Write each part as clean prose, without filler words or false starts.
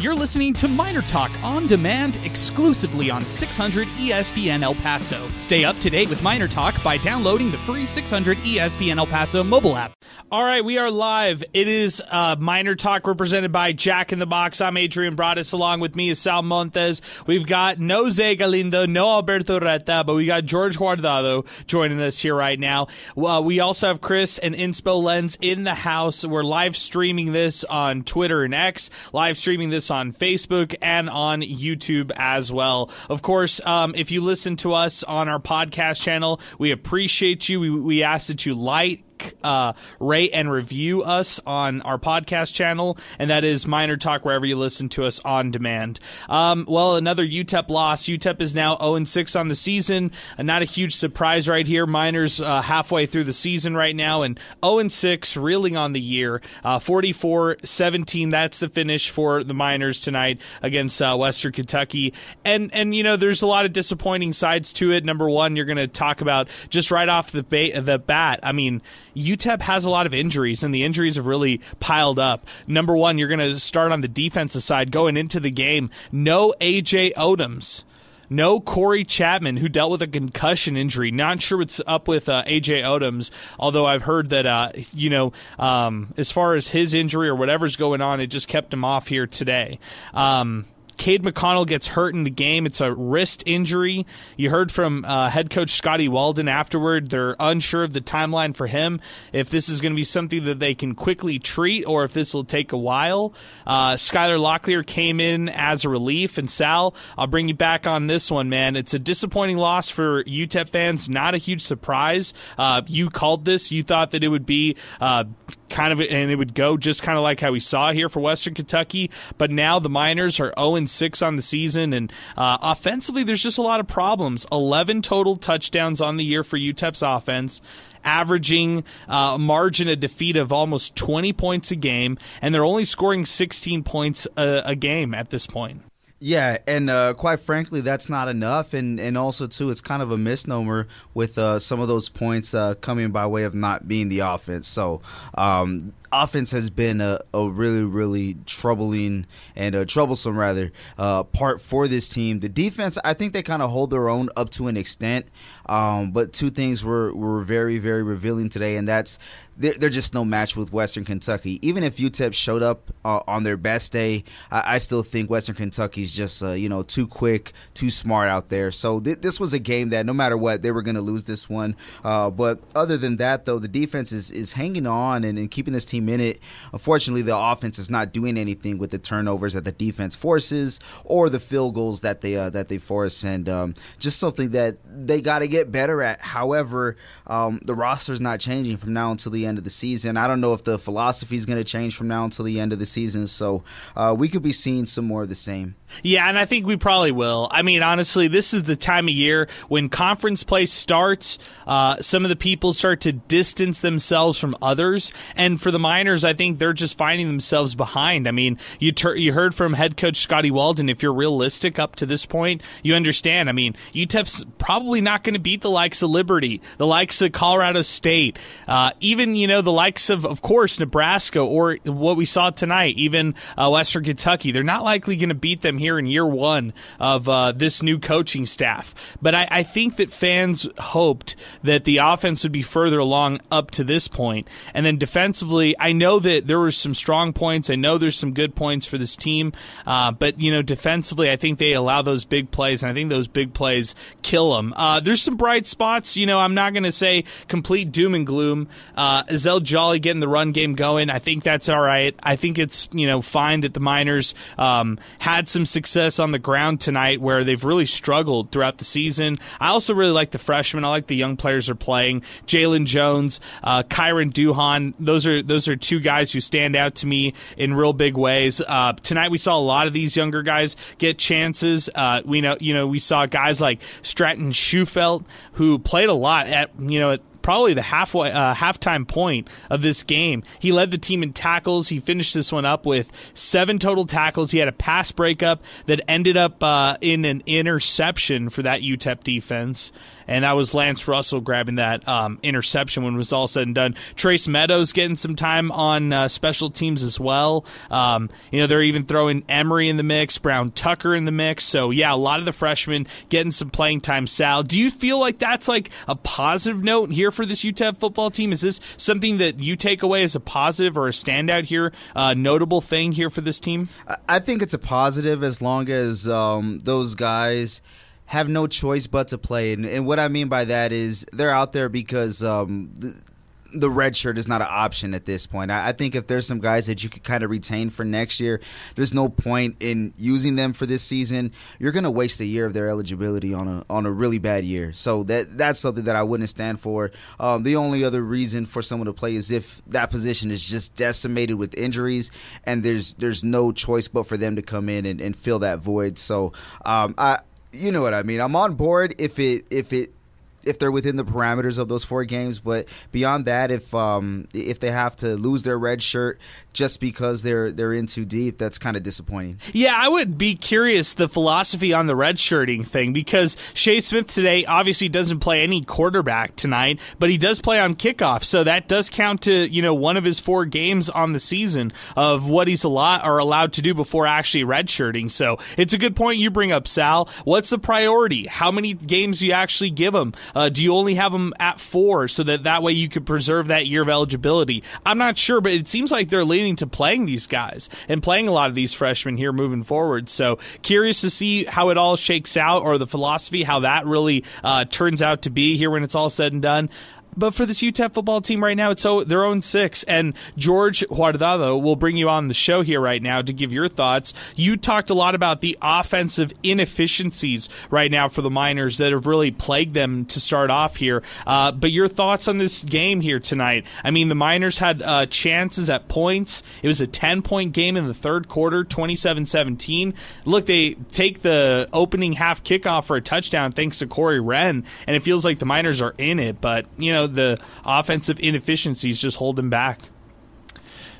You're listening to MinerTalk on demand exclusively on 600 ESPN El Paso. Stay up to date with MinerTalk by downloading the free 600 ESPN El Paso mobile app. All right, we are live. It is MinerTalk represented by Jack in the Box. I'm Adrian Broadus. Along with me is Sal Montes. We've got no Zé Galindo, no Alberto Reta, but we got George Guardado joining us here right now. We also have Chris and Inspo Lens in the house. We're live streaming this on Twitter and X, live streaming this on Facebook and on YouTube as well. Of course, if you listen to us on our podcast channel, we appreciate you. We ask that you like, rate, and review us on our podcast channel, and that is MinerTalk wherever you listen to us on demand. Well, another UTEP loss. UTEP is now 0-6 on the season. Not a huge surprise right here. Miners halfway through the season right now, and 0-6 reeling on the year. 44-17, that's the finish for the Miners tonight against Western Kentucky. And you know, there's a lot of disappointing sides to it. Number one, you're going to talk about just right off the bat. I mean, UTEP has a lot of injuries, and the injuries have really piled up. Number one, you're going to start on the defensive side going into the game. No A.J. Odoms. No Corey Chapman, who dealt with a concussion injury. Not sure what's up with A.J. Odoms, although I've heard that, as far as his injury or whatever's going on, it just kept him off here today. Cade McConnell gets hurt in the game. It's a wrist injury. You heard from head coach Scotty Walden afterward. They're unsure of the timeline for him, if this is going to be something that they can quickly treat or if this will take a while. Skylar Locklear came in as a relief. And Sal, I'll bring you back on this one, man. It's a disappointing loss for UTEP fans. Not a huge surprise. You called this. You thought that it would be and it would go just kind of like how we saw here for Western Kentucky. But now the Miners are 0-6 on the season, and offensively there's just a lot of problems. 11 total touchdowns on the year for UTEP's offense, averaging a margin of defeat of almost 20 points a game, and they're only scoring 16 points a game at this point. Yeah, and quite frankly, that's not enough, and also, too, it's kind of a misnomer with some of those points coming by way of not being the offense. So offense has been a really, really troubling and troublesome, part for this team. The defense, I think they kind of hold their own up to an extent, but two things were very, very revealing today, and that's they're just no match with Western Kentucky. Even if UTEP showed up on their best day, I still think Western Kentucky's just too quick, too smart out there. So this was a game that no matter what, they were going to lose this one. But other than that, though, the defense is hanging on and keeping this team in it. Unfortunately, the offense is not doing anything with the turnovers that the defense forces or the field goals that they force, and just something that they got to get better at. However, the roster's not changing from now until the end of the season. I don't know if the philosophy is going to change from now until the end of the season, so we could be seeing some more of the same. Yeah, and I think we probably will. I mean, honestly, this is the time of year when conference play starts. Some of the people start to distance themselves from others, and for the Miners, I think they're just finding themselves behind. I mean, you heard from head coach Scotty Walden. If you're realistic up to this point, you understand. I mean, UTEP's probably not going to beat the likes of Liberty, the likes of Colorado State, even the likes of course, Nebraska, or what we saw tonight, even Western Kentucky. They're not likely going to beat them here in year one of this new coaching staff. But I think that fans hoped that the offense would be further along up to this point. And then defensively, I know that there were some strong points. I know there's some good points for this team. But, defensively, I think they allow those big plays, and I think those big plays kill them. There's some bright spots. I'm not going to say complete doom and gloom. Zell Jolly getting the run game going, I think that's all right. I think it's, fine that the Miners had some success on the ground tonight where they've really struggled throughout the season. I also really like the freshmen. I like the young players are playing. Jalen Jones, Kyron Duhan, those are two guys who stand out to me in real big ways. Tonight we saw a lot of these younger guys get chances. We saw guys like Stratton Schufelt, who played a lot at probably the halftime point of this game. He led the team in tackles. He finished this one up with 7 total tackles. He had a pass breakup that ended up in an interception for that UTEP defense. And that was Lance Russell grabbing that interception when it was all said and done. Trace Meadows getting some time on special teams as well. They're even throwing Emery in the mix, Brown Tucker in the mix. So, yeah, a lot of the freshmen getting some playing time. Sal, do you feel like that's like a positive note here for this UTEP football team? Is this something that you take away as a positive or a standout here, notable thing here for this team? I think it's a positive as long as those guys have no choice but to play. And what I mean by that is they're out there because the red shirt is not an option at this point. I think if there's some guys that you could kind of retain for next year, there's no point in using them for this season. You're going to waste a year of their eligibility on a really bad year. So that's something that I wouldn't stand for. The only other reason for someone to play is if that position is just decimated with injuries and there's no choice but for them to come in and fill that void. So you know what I mean. I'm on board if they're within the parameters of those 4 games, but beyond that, if they have to lose their red shirt just because they're in too deep, that's kind of disappointing. Yeah, I would be curious the philosophy on the red shirting thing, because Shea Smith today obviously doesn't play any quarterback tonight, but he does play on kickoff, so that does count to one of his 4 games on the season of what he's allowed to do before actually red shirting. So it's a good point you bring up, Sal. What's the priority? How many games do you actually give him? Do you only have them at 4 so that way you could preserve that year of eligibility? I'm not sure, but it seems like they're leaning to playing these guys and playing a lot of these freshmen here moving forward. So curious to see how it all shakes out, or the philosophy, how that really turns out to be here when it's all said and done. But for this UTEP football team right now, it's their 0-6. And George Guardado will bring you on the show here right now to give your thoughts. You talked a lot about the offensive inefficiencies right now for the Miners that have really plagued them to start off here. But your thoughts on this game here tonight? I mean, the Miners had chances at points. It was a 10-point game in the third quarter, 27-17. Look, they take the opening half kickoff for a touchdown thanks to Corey Wren, and it feels like the Miners are in it. But, the offensive inefficiencies just hold them back.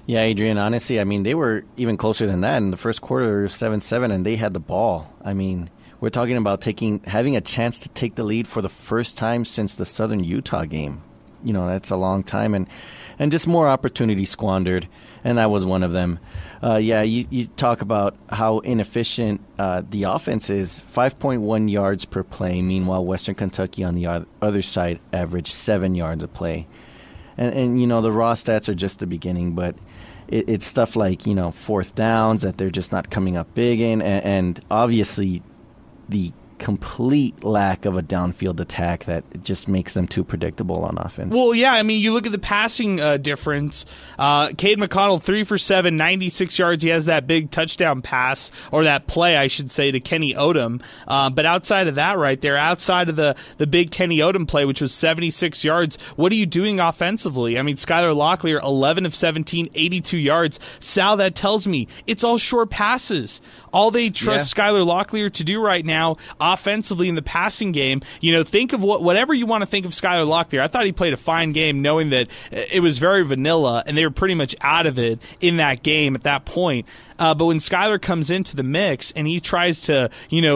Yeah, Adrian, honestly, I mean, they were even closer than that. In the first quarter, 7-7, and they had the ball. I mean, we're talking about having a chance to take the lead for the first time since the Southern Utah game. That's a long time, and just more opportunities squandered, and that was one of them. You talk about how inefficient the offense is, 5.1 yards per play. Meanwhile, Western Kentucky on the other side averaged 7 yards a play. And the raw stats are just the beginning, but it's stuff like, fourth downs that they're just not coming up big in, and obviously the complete lack of a downfield attack that just makes them too predictable on offense. Well, yeah, I mean, you look at the passing difference. Cade McConnell, 3 for 7, 96 yards. He has that big touchdown pass, or that play, I should say, to Kenny Odom. But outside of that right there, outside of the big Kenny Odom play, which was 76 yards, what are you doing offensively? I mean, Skylar Locklear, 11 of 17, 82 yards. Sal, that tells me it's all short passes. All they trust Skylar Locklear to do right now offensively in the passing game, think of whatever you want to think of Skylar Locklear. I thought he played a fine game, knowing that it was very vanilla and they were pretty much out of it in that game at that point. But when Skylar comes into the mix and he tries to,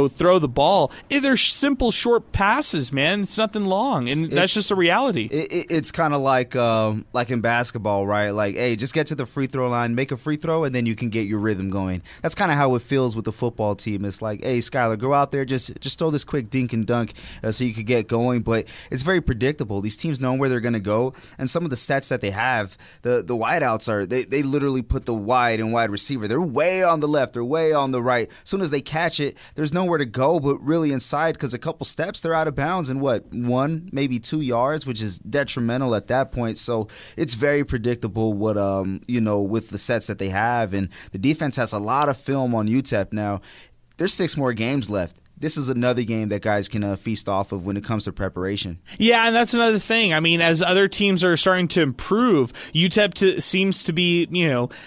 throw the ball, they're simple short passes, man. It's nothing long, and that's just a reality. It's kind of like in basketball, right? Like, hey, just get to the free throw line, make a free throw, and then you can get your rhythm going. That's kind of how it feels with the football team. It's like, hey, Skylar, go out there, just throw this quick dink and dunk so you could get going. But it's very predictable. These teams know where they're going to go, and some of the stats that they have, the wideouts are they literally put the wide and wide receiver. They're way on the left, they're way on the right. As soon as they catch it, there's nowhere to go but really inside, because a couple steps they're out of bounds in 1, maybe 2 yards, which is detrimental at that point. So it's very predictable what with the sets that they have, and the defense has a lot of film on UTEP now. There's 6 more games left. this is another game that guys can feast off of when it comes to preparation. Yeah, and that's another thing. I mean, as other teams are starting to improve, UTEP seems to be,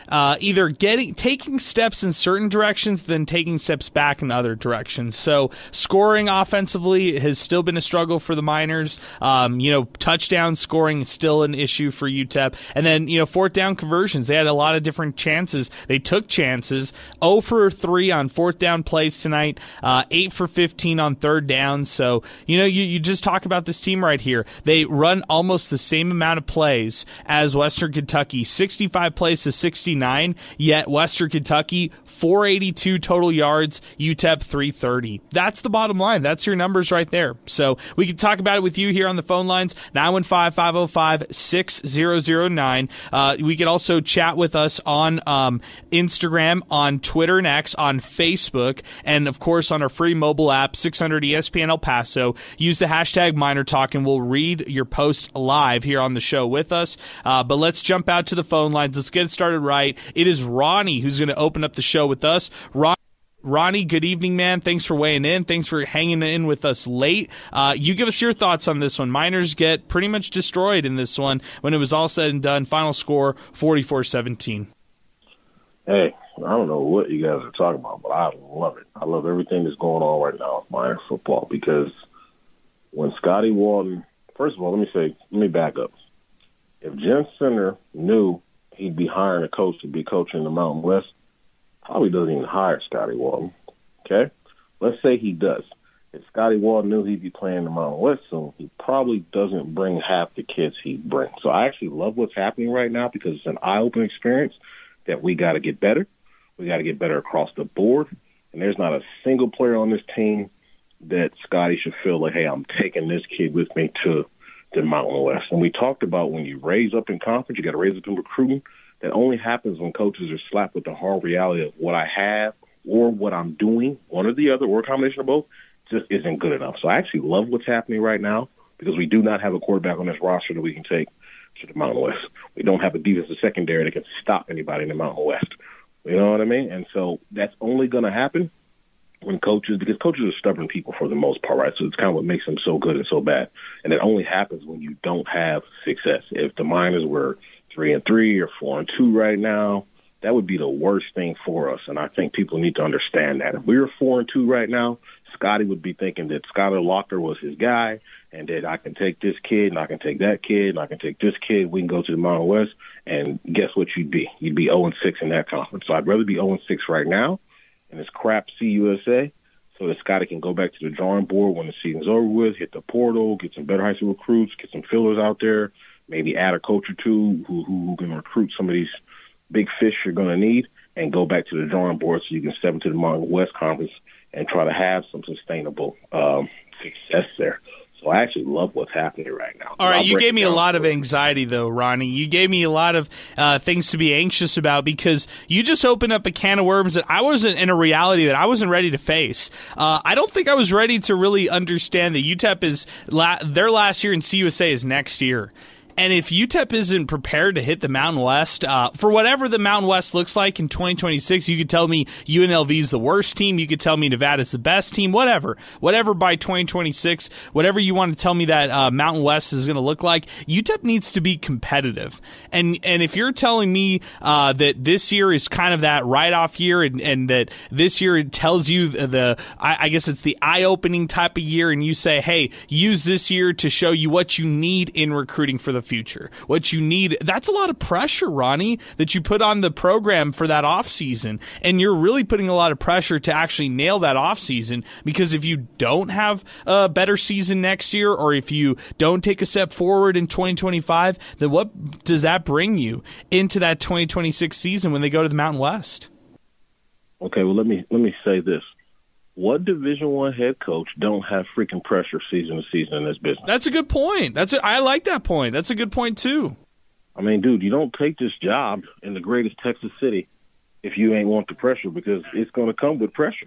either taking steps in certain directions, then taking steps back in other directions. So scoring offensively has still been a struggle for the Miners. Touchdown scoring is still an issue for UTEP. And then, fourth down conversions. They had a lot of different chances. They took chances. 0 for 3 on fourth down plays tonight. 8 for 15 on third down. So, you just talk about this team right here. They run almost the same amount of plays as Western Kentucky, 65 plays to 69, yet Western Kentucky, 482 total yards, UTEP 330. That's the bottom line. That's your numbers right there. So we can talk about it with you here on the phone lines, 915-505-6009. We can also chat with us on Instagram, on Twitter and X, on Facebook, and of course on our free mobile app, 600 ESPN El Paso. Use the hashtag MinerTalk and we'll read your post live here on the show with us. But let's jump out to the phone lines. Let's get it started right. It is Ronnie who's going to open up the show with us. Ronnie, good evening, man. Thanks for weighing in. Thanks for hanging in with us late. You give us your thoughts on this one. Miners get pretty much destroyed in this one when it was all said and done. Final score, 44-17. Hey, I don't know what you guys are talking about, but I love it. I love everything that's going on right now with Miner football because when Scotty Walton, first of all, let me back up. If Jen Center knew he'd be hiring a coach to be coaching the Mountain West, probably doesn't even hire Scotty Walton, okay? Let's say he does. If Scotty Walton knew he'd be playing the Mountain West soon, he probably doesn't bring half the kids he'd bring. So I actually love what's happening right now because it's an eye-opening experience that we got to get better. We got to get better across the board. And there's not a single player on this team that Scotty should feel like, hey, I'm taking this kid with me to the Mountain West. And we talked about when you raise up in conference, you got to raise up in recruiting. That only happens when coaches are slapped with the hard reality of what I have or what I'm doing, one or the other, or a combination of both, just isn't good enough. So I actually love what's happening right now because we do not have a quarterback on this roster that we can take to the Mountain West. We don't have a defensive secondary that can stop anybody in the Mountain West. You know what I mean? And so that's only going to happen when because coaches are stubborn people for the most part, right? So it's kind of what makes them so good and so bad. And it only happens when you don't have success. If the Miners were 3-3 or 4-2 right now, that would be the worst thing for us. And I think people need to understand that. If we were 4-2 right now, Scotty would be thinking that Skylar Locker was his guy and that I can take this kid and I can take that kid and I can take this kid. We can go to the Mountain West. And guess what you'd be? You'd be 0-6 in that conference. So I'd rather be 0-6 right now in this crap CUSA so that Scotty can go back to the drawing board when the season's over with, hit the portal, get some better high school recruits, get some fillers out there, maybe add a coach or two who can recruit some of these big fish you're going to need, and go back to the drawing board so you can step into the Mountain West Conference and try to have some sustainable success there. So I actually love what's happening right now. All right, you gave me a lot of anxiety, though, Ronnie. You gave me a lot of things to be anxious about because you just opened up a can of worms that I wasn't in a reality that I wasn't ready to face. I don't think I was ready to really understand that UTEP is their last year in CUSA is next year. And if UTEP isn't prepared to hit the Mountain West, for whatever the Mountain West looks like in 2026, you could tell me UNLV is the worst team. You could tell me Nevada's the best team, whatever by 2026, whatever you want to tell me that Mountain West is going to look like, UTEP needs to be competitive. And if you're telling me that this year is kind of that write-off year and that this year it tells you I guess it's the eye-opening type of year and you say, hey, use this year to show you what you need in recruiting for the future, what you need, that's a lot of pressure, Ronnie, that you put on the program for that offseason. And you're really putting a lot of pressure to actually nail that offseason because if you don't have a better season next year or if you don't take a step forward in 2025, then what does that bring you into that 2026 season when they go to the Mountain West? Okay, well, let me say this. What Division I head coach don't have freaking pressure season to season in this business? That's a good point. I like that point. That's a good point, too. I mean, dude, you don't take this job in the greatest Texas city if you ain't want the pressure because it's going to come with pressure.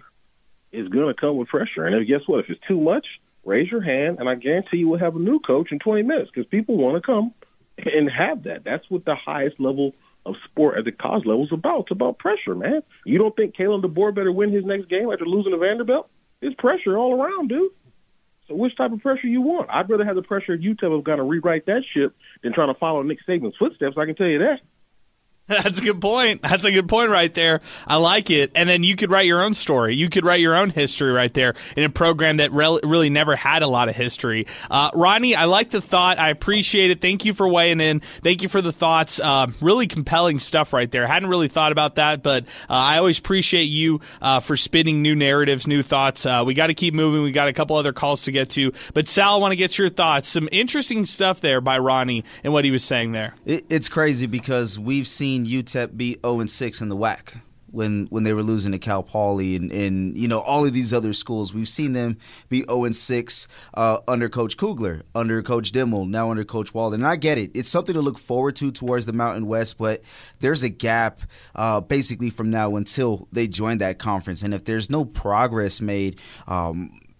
It's going to come with pressure. And guess what? If it's too much, raise your hand, and I guarantee you we'll have a new coach in 20 minutes because people want to come and have that. That's what the highest level of sport at the college level is about. It's about pressure, man. You don't think Kalen DeBoer better win his next game after losing to Vanderbilt? It's pressure all around, dude. So which type of pressure you want? I'd rather have the pressure of UTEP have got to rewrite that ship than trying to follow Nick Saban's footsteps. I can tell you that. That's a good point. That's a good point right there. I like it. And then you could write your own story. You could write your own history right there in a program that really never had a lot of history. Rodney, I like the thought. I appreciate it. Thank you for weighing in. Thank you for the thoughts. Really compelling stuff right there. Hadn't really thought about that, but I always appreciate you for spinning new narratives, new thoughts. We got to keep moving. We got a couple other calls to get to. But Sal, I want to get your thoughts. Some interesting stuff there by Ronnie and what he was saying there. It's crazy because we've seen UTEP be 0-6 in the WAC when they were losing to Cal Poly and you know all of these other schools. We've seen them be 0-6 under Coach Kugler, under Coach Dimmel, now under Coach Walden. And I get it. It's something to look forward to towards the Mountain West, but there's a gap basically from now until they join that conference. And if there's no progress made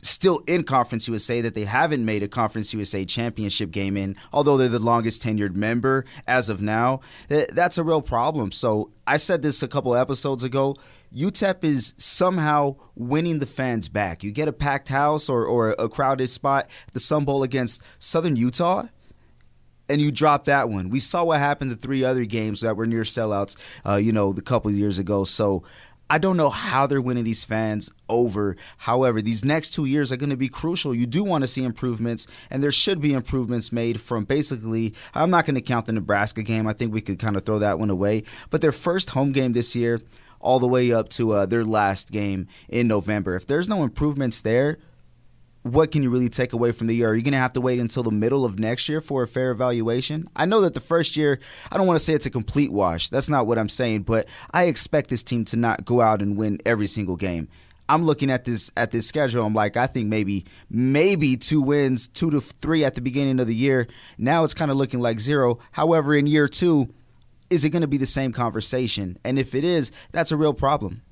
still in Conference USA that they haven't made a Conference USA championship game in, although they're the longest tenured member as of now, that's a real problem. So I said this a couple episodes ago. UTEP is somehow winning the fans back. You get a packed house or a crowded spot at the Sun Bowl against Southern Utah, and you drop that one. We saw what happened to 3 other games that were near sellouts, the couple of years ago. So I don't know how they're winning these fans over. However, these next 2 years are going to be crucial. You do want to see improvements, and there should be improvements made from basically, I'm not going to count the Nebraska game. I think we could kind of throw that one away. But their first home game this year all the way up to their last game in November. If there's no improvements there, what can you really take away from the year? Are you going to have to wait until the middle of next year for a fair evaluation? I know that the first year, I don't want to say it's a complete wash. That's not what I'm saying, but I expect this team to not go out and win every single game. I'm looking at this schedule. I'm like, I think maybe 2 wins, 2 to 3 at the beginning of the year. Now it's kind of looking like 0. However, in year 2, is it going to be the same conversation? And if it is, that's a real problem.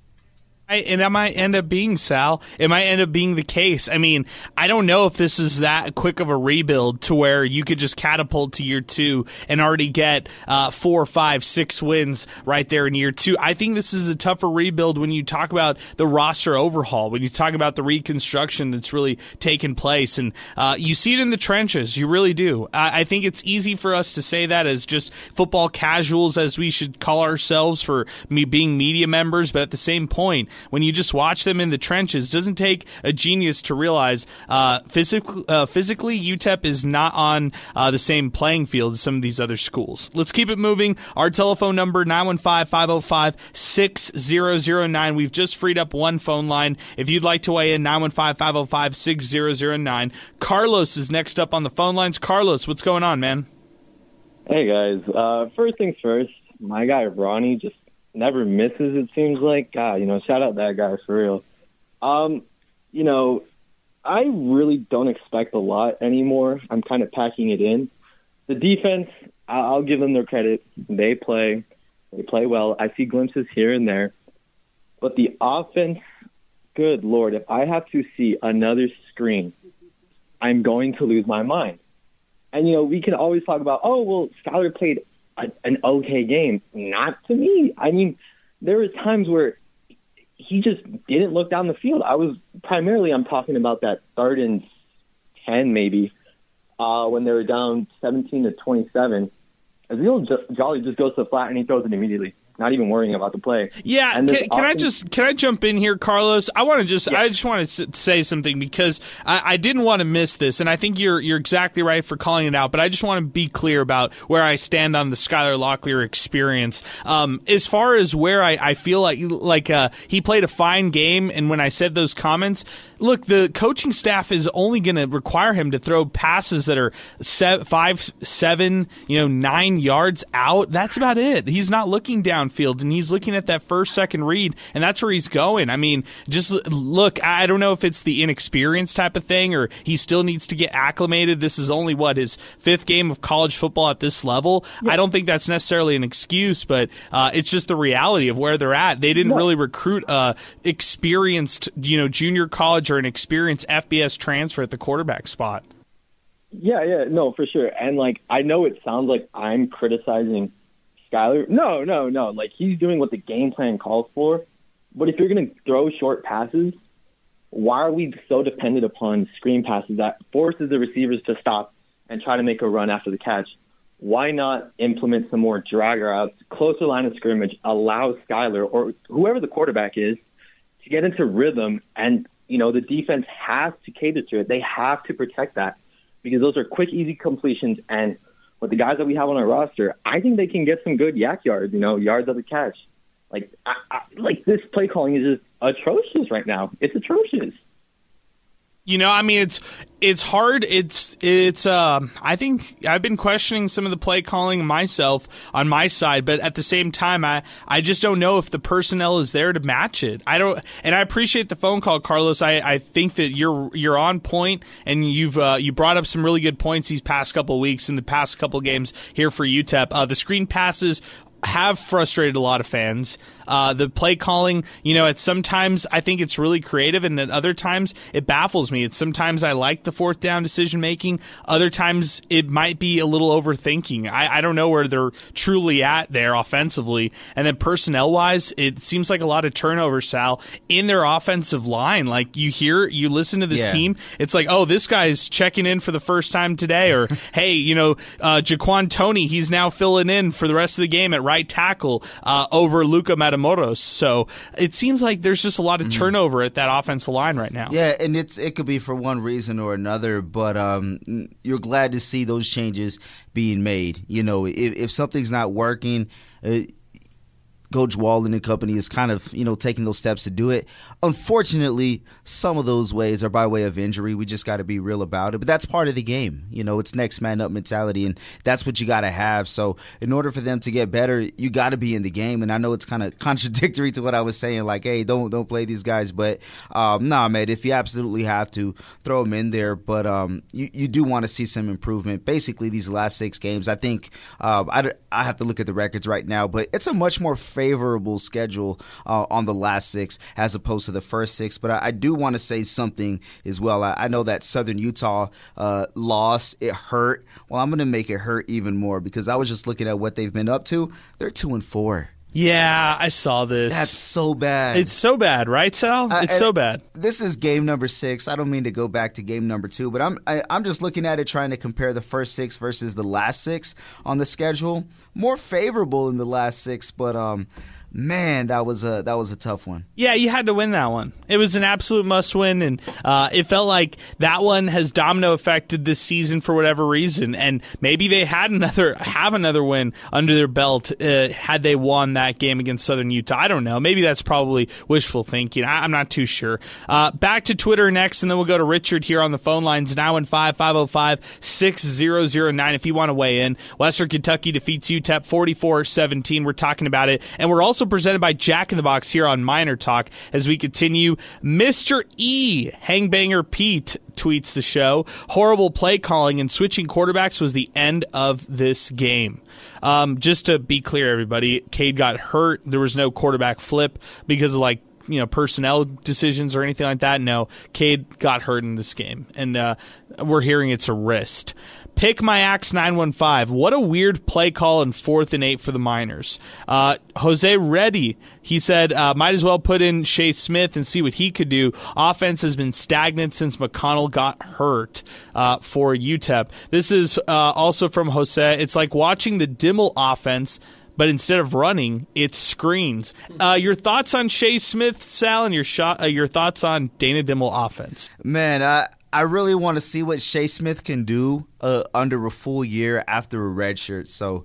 And it might end up being, Sal. It might end up being the case. I mean, I don't know if this is that quick of a rebuild to where you could just catapult to year 2 and already get 4, 5, 6 wins right there in year 2. I think this is a tougher rebuild when you talk about the roster overhaul, when you talk about the reconstruction that's really taken place. And you see it in the trenches. You really do. I think it's easy for us to say that as just football casuals, as we should call ourselves for being media members. But at the same point, when you just watch them in the trenches, it doesn't take a genius to realize physically UTEP is not on the same playing field as some of these other schools. Let's keep it moving. Our telephone number, 915-505-6009. We've just freed up one phone line. If you'd like to weigh in, 915-505-6009. Carlos is next up on the phone lines. Carlos, what's going on, man? Hey, guys. First things first, my guy Ronnie just never misses, it seems like. God, shout out that guy for real. I really don't expect a lot anymore. I'm kind of packing it in. The defense, I'll give them their credit. They play well. I see glimpses here and there. But the offense, good Lord, if I have to see another screen, I'm going to lose my mind. And, we can always talk about, Skylar played an okay game. Not to me. I mean, there were times where he just didn't look down the field. I'm talking about that 3rd and 10 maybe, when they were down 17-27. Azeel Jolly just goes to the flat and he throws it immediately, not even worrying about the play. Yeah, can I jump in here, Carlos? I just want to say something because I didn't want to miss this, and I think you're exactly right for calling it out. But I just want to be clear about where I stand on the Skylar Locklear experience. As far as where I feel like he played a fine game, and when I said those comments, look, the coaching staff is only going to require him to throw passes that are 5, 7, 9 yards out. That's about it. He's not looking downfield, and he's looking at that first, second read, and that's where he's going. I mean, just look, I don't know if it's the inexperience type of thing or he still needs to get acclimated. This is only, his 5th game of college football at this level. Yeah. I don't think that's necessarily an excuse, but it's just the reality of where they're at. They didn't really recruit experienced, junior college or an experienced FBS transfer at the quarterback spot. Yeah, no, for sure. And, I know it sounds like I'm criticizing Skylar. No. He's doing what the game plan calls for. But if you're going to throw short passes, why are we so dependent upon screen passes that forces the receivers to stop and try to make a run after the catch? Why not implement some more drag routes, closer line of scrimmage, allow Skyler or whoever the quarterback is to get into rhythm? And, the defense has to cater to it. They have to protect that because those are quick, easy completions. And with the guys that we have on our roster, I think they can get some good yak yards, yards of the catch. Like this play calling is just atrocious right now. It's atrocious. It's hard. I think I've been questioning some of the play calling myself on my side, but at the same time, I just don't know if the personnel is there to match it. I appreciate the phone call, Carlos. I think that you're on point, and you brought up some really good points these past couple of weeks in the past couple of games here for UTEP. The screen passes have frustrated a lot of fans. The play calling, at sometimes I think it's really creative, and at other times it baffles me. Sometimes I like the fourth down decision making. Other times it might be a little overthinking. I don't know where they're truly at there offensively. And then personnel wise, it seems like a lot of turnover, Sal, in their offensive line. Like you listen to this team, it's like, oh, this guy's checking in for the first time today, or hey, Jaquan Toney, he's now filling in for the rest of the game at right tackle over Luka Matamoros. So it seems like there's just a lot of turnover at that offensive line right now. Yeah, and it could be for one reason or another, but you're glad to see those changes being made. If something's not working, Coach Walden and company is kind of, taking those steps to do it. Unfortunately, some of those ways are by way of injury. We just got to be real about it. But that's part of the game. It's next man up mentality, and that's what you got to have. So in order for them to get better, you got to be in the game. And I know it's kind of contradictory to what I was saying, like, hey, don't play these guys. But, nah, man, if you absolutely have to, throw them in there. But you do want to see some improvement. Basically, these last 6 games, I think I have to look at the records right now, but it's a much more favorable schedule on the last 6 as opposed to the first 6. But I do want to say something as well. I know that Southern Utah loss, it hurt. Well, I'm going to make it hurt even more because I was just looking at what they've been up to. They're 2-4. Yeah, I saw this. That's so bad. It's so bad, right, Sal? It's so bad. This is game number 6. I don't mean to go back to game number 2, but I'm just looking at it, trying to compare the first 6 versus the last 6 on the schedule. More favorable in the last 6, but man, that was a tough one. Yeah, you had to win that one. It was an absolute must-win, and it felt like that one has domino affected this season for whatever reason. And maybe they have another win under their belt had they won that game against Southern Utah. I don't know. Maybe that's probably wishful thinking. I'm not too sure. Back to Twitter next, and then we'll go to Richard here on the phone lines, 915-505-6009 if you want to weigh in. Western Kentucky defeats UTEP 44-17. We're talking about it, and we're also presented by Jack in the Box here on MinerTalk as we continue. Mr. E, Hangbanger Pete, tweets the show. Horrible play calling and switching quarterbacks was the end of this game. Just to be clear, everybody, Cade got hurt. There was no quarterback flip because of personnel decisions or anything like that. No, Cade got hurt in this game, and we're hearing it's a wrist. Pick My Axe 915. What a weird play call in 4th and 8 for the Miners. Jose Reddy, he said, might as well put in Shea Smith and see what he could do. Offense has been stagnant since McConnell got hurt for UTEP. This is also from Jose. It's like watching the Dimmel offense, but instead of running, it's screens. Your thoughts on Shea Smith, Sal, and your thoughts on Dana Dimmel offense? Man, I really want to see what Shea Smith can do under a full year after a red shirt. So,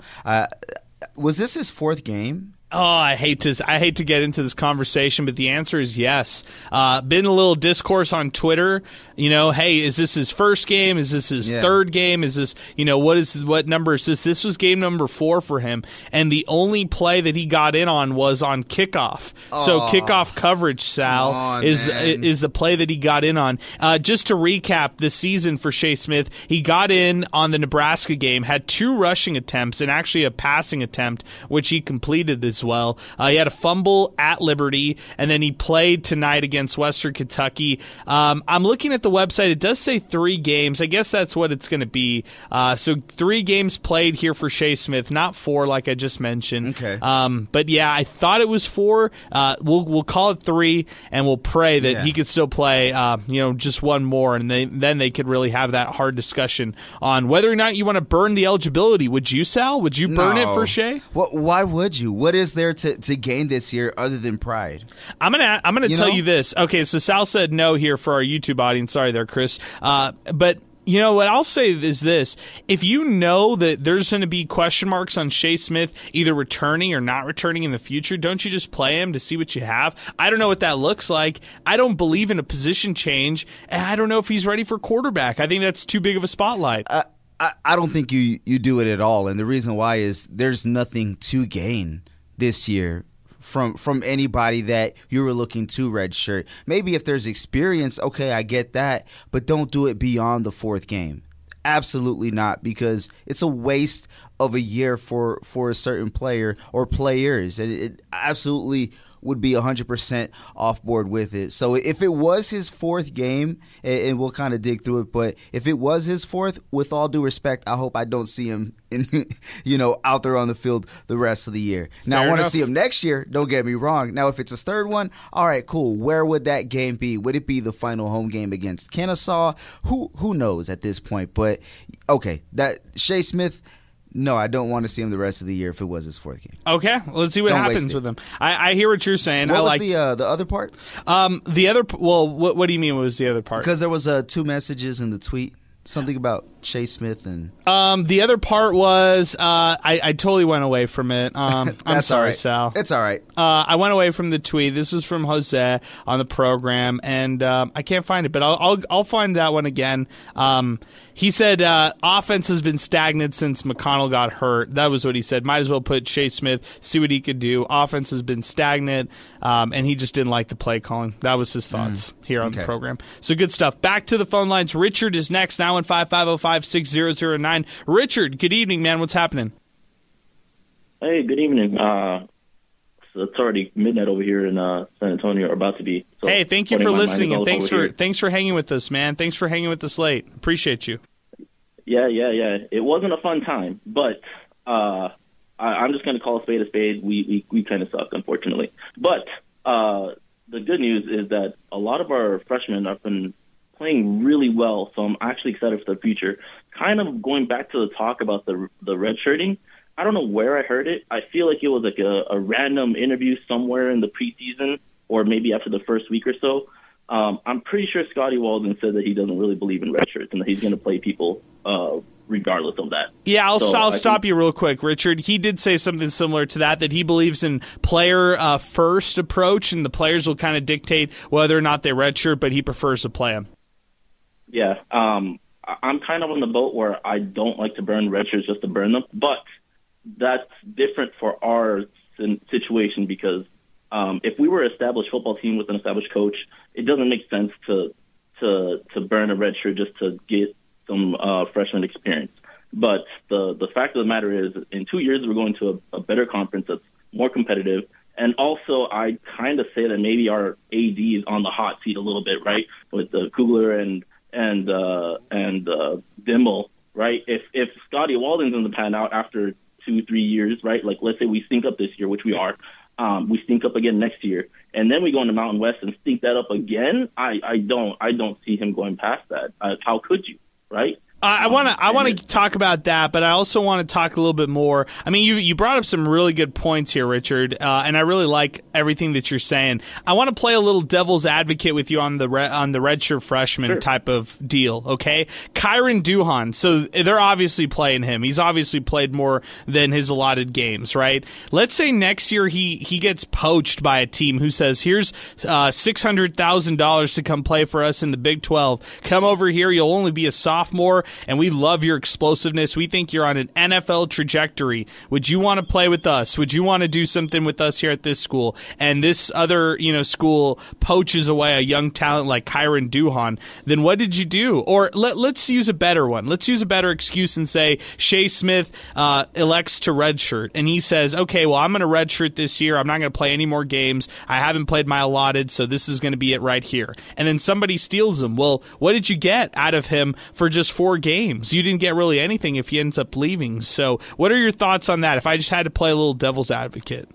was this his 4th game? Oh, I hate to get into this conversation, but the answer is yes. Been a little discourse on Twitter. Hey, is this his first game? Is this his 3rd game? Is this, what number is this? This was game number 4 for him, and the only play that he got in on was on kickoff. So kickoff coverage, Sal, is the play that he got in on. Just to recap the season for Shea Smith, he got in on the Nebraska game, had 2 rushing attempts and actually a passing attempt, which he completed as well. He had a fumble at Liberty, and then he played tonight against Western Kentucky. I'm looking at the website. It does say 3 games. I guess that's what it's going to be. So 3 games played here for Shea Smith, not 4 like I just mentioned. Okay. But yeah, I thought it was 4. We'll call it 3, and we'll pray that he could still play, just one more, and then they could really have that hard discussion on whether or not you want to burn the eligibility. Would you, Sal? Would you burn it for Shea? Well, why would you? What is there to gain this year other than pride? I'm gonna tell you this. Okay, so Sal said no here for our YouTube audience. Sorry there, Chris. But you know what I'll say is this: if you know that there's going to be question marks on Shea Smith either returning or not returning in the future, don't you just play him to see what you have? I don't know what that looks like. I don't believe in a position change, and I don't know if he's ready for quarterback. I think that's too big of a spotlight. I don't think you do it at all, and the reason why is there's nothing to gain this year from anybody that you were looking to redshirt. Maybe if there's experience, okay, I get that, but don't do it beyond the 4th game. Absolutely not, because it's a waste of a year for a certain player or players. It absolutely would be 100% off board with it. So if it was his 4th game, and we'll kind of dig through it, but if it was his 4th, with all due respect, I hope I don't see him out there on the field the rest of the year. Now, I want to see him next year, don't get me wrong. Now, if it's his 3rd one, all right, cool. Where would that game be? Would it be the final home game against Kennesaw? Who knows at this point? But, okay, that Shea Smith, no, I don't want to see him the rest of the year if it was his 4th game. Okay, well, let's see what happens with him. I hear what you're saying. What was the other part? What do you mean what was the other part? Because there was 2 messages in the tweet. Something about Shea Smith and the other part was I totally went away from it. I'm sorry, right. Sal. It's all right. I went away from the tweet. This is from Jose on the program, and I can't find it, but I'll find that one again. He said offense has been stagnant since McConnell got hurt. That was what he said. Might as well put Shea Smith, see what he could do. Offense has been stagnant, and he just didn't like the play calling. That was his thoughts here on the program. So good stuff. Back to the phone lines. Richard is next, 915-505-6009. Richard, good evening, man. What's happening? Hey, good evening. So it's already midnight over here in San Antonio, or about to be. So hey, thank you for listening, and thanks for hanging with us, man. Thanks for hanging with us late. Appreciate you. Yeah. It wasn't a fun time, but I'm just going to call a spade a spade. We kind of suck, unfortunately. But the good news is that a lot of our freshmen have been playing really well, so I'm actually excited for the future. Kind of going back to the talk about the redshirting, I don't know where I heard it. I feel like it was like a random interview somewhere in the preseason or maybe after the first week or so. I'm pretty sure Scotty Walden said that he doesn't really believe in redshirts and that he's going to play people regardless of that. Yeah, I'll stop you real quick, Richard. He did say something similar to that he believes in player-first approach, and the players will kind of dictate whether or not they redshirt, but he prefers to play them. Yeah, I'm kind of on the boat where I don't like to burn redshirts just to burn them, but that's different for our situation because if we were an established football team with an established coach, it doesn't make sense to burn a red shirt just to get some freshman experience. But the fact of the matter is, in 2 years, we're going to a better conference that's more competitive. And also, I kind of say that maybe our AD is on the hot seat a little bit, right, with Kugler and Dimmel, right? If Scotty Walden's in the pan out after 2-3 years, right? Like, let's say we stink up this year, which we are. We stink up again next year, and then we go into Mountain West and stink that up again. I don't see him going past that. How could you, right? I want to talk about that, but I also want to talk a little bit more. I mean, you brought up some really good points here, Richard, and I really like everything that you're saying. I want to play a little devil's advocate with you on the redshirt freshman type of deal. Okay, Kyron Duhan. So they're obviously playing him. He's obviously played more than his allotted games, right? Let's say next year he gets poached by a team who says, "Here's $600,000 to come play for us in the Big 12. Come over here. You'll only be a sophomore. and we love your explosiveness. We think you're on an NFL trajectory. Would you want to play with us? Would you want to do something with us here at this school? And this other, school poaches away a young talent like Kyron Duhan. Then what did you do? Or let's use a better one. Let's use a better excuse and say Shea Smith elects to redshirt, and he says, okay, well, I'm going to redshirt this year. I'm not going to play any more games. I haven't played my allotted, so this is going to be it right here. And then somebody steals him. Well, what did you get out of him for just 4 games? You didn't get really anything if he ends up leaving. So what are your thoughts on that, if I just had to play a little devil's advocate?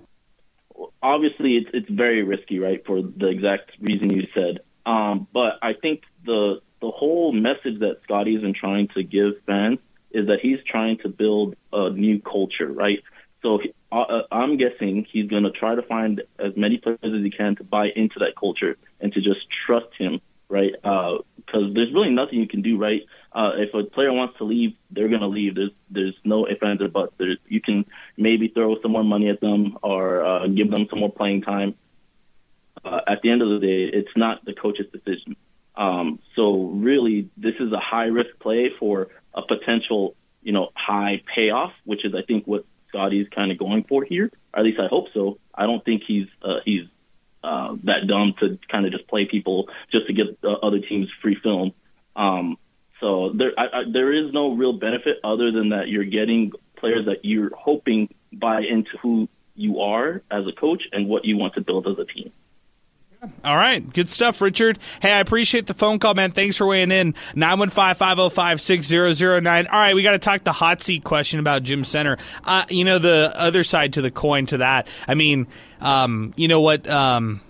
Obviously, it's very risky, right, for the exact reason you said. But I think the whole message that Scotty's been trying to give fans is that he's trying to build a new culture, right? So I'm guessing he's going to try to find as many players as he can to buy into that culture and to just trust him, right? Because there's really nothing you can do, right? If a player wants to leave, they're going to leave. There's no ifs, ands, or buts. You can maybe throw some more money at them or give them some more playing time. At the end of the day, it's not the coach's decision. So really, this is a high-risk play for a potential, high payoff, which is, I think, what Scotty's kind of going for here. Or at least I hope so. I don't think he's that dumb to kind of just play people just to get other teams free film. So there is no real benefit other than that you're getting players that you're hoping buy into who you are as a coach and what you want to build as a team. All right. Good stuff, Richard. Hey, I appreciate the phone call, man. Thanks for weighing in. 915-505-6009. All right, we got to talk the hot seat question about Jim Center. The other side to the coin to that. I mean, what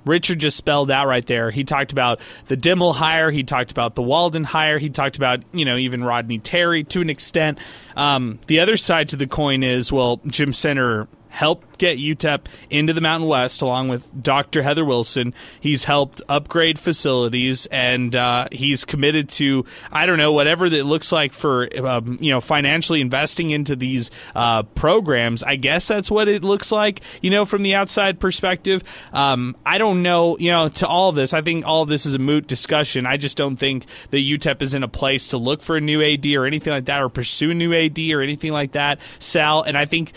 Richard just spelled out right there. He talked about the Dimmel hire. He talked about the Walden hire. He talked about, even Rodney Terry to an extent. The other side to the coin is, well, Jim Center helped get UTEP into the Mountain West along with Dr. Heather Wilson. He's helped upgrade facilities, and he's committed to, whatever that looks like for, financially investing into these programs. I guess that's what it looks like, from the outside perspective. I don't know, to all of this. I think all of this is a moot discussion. I just don't think that UTEP is in a place to look for a new AD or anything like that, or pursue a new AD or anything like that, Sal. And I think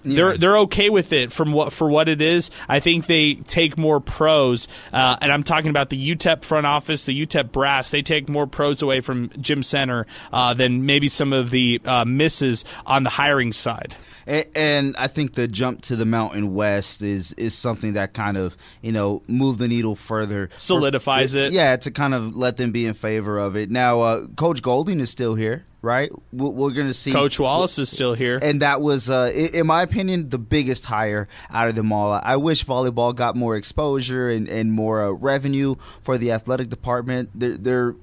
they're okay with it for what it is. I think they take more pros, and I'm talking about the UTEP front office, the UTEP brass. They take more pros away from Jim Center than maybe some of the misses on the hiring side. And I think the jump to the Mountain West is something that kind of, move the needle further. Solidifies it. Yeah, to kind of let them be in favor of it. Now, Coach Golding is still here, right? We're going to see. Coach Wallace is still here. And that was, in my opinion, the biggest hire out of them all. I wish volleyball got more exposure and more revenue for the athletic department. They're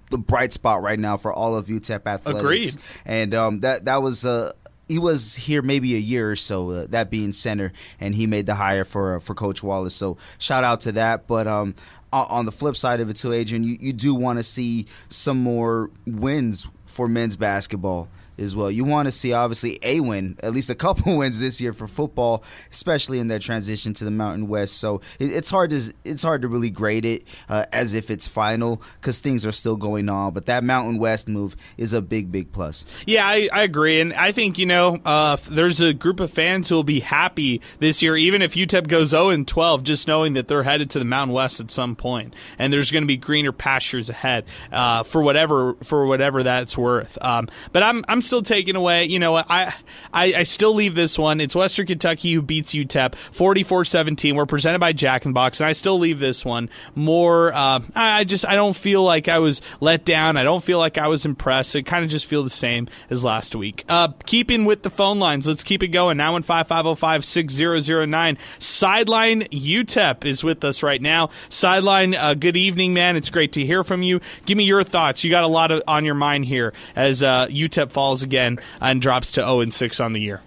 the bright spot right now for all of UTEP athletics. Agreed. And that was he was here maybe a year or so, that being center, and he made the hire for Coach Wallace. So shout out to that. But on the flip side of it too, Adrian, you do want to see some more wins for men's basketball as well. You want to see, obviously, a win, at least a couple wins this year for football, especially in their transition to the Mountain West. So it's hard to really grade it as if it's final because things are still going on. But that Mountain West move is a big, big plus. Yeah, I agree. And I think, there's a group of fans who will be happy this year, even if UTEP goes 0-12, just knowing that they're headed to the Mountain West at some point. And there's going to be greener pastures ahead for whatever that's worth. But I'm still taking away, I still leave this one. It's Western Kentucky who beats UTEP 44-17. We're presented by Jack in the Box, and I still leave this one more. I don't feel like I was let down. I don't feel like I was impressed. I kind of just feel the same as last week. Keeping with the phone lines, let's keep it going. 915-505-6009. Sideline UTEP is with us right now. Sideline, good evening, man. It's great to hear from you. Give me your thoughts. You got a lot on your mind here as UTEP falls again and drops to 0-6 on the year.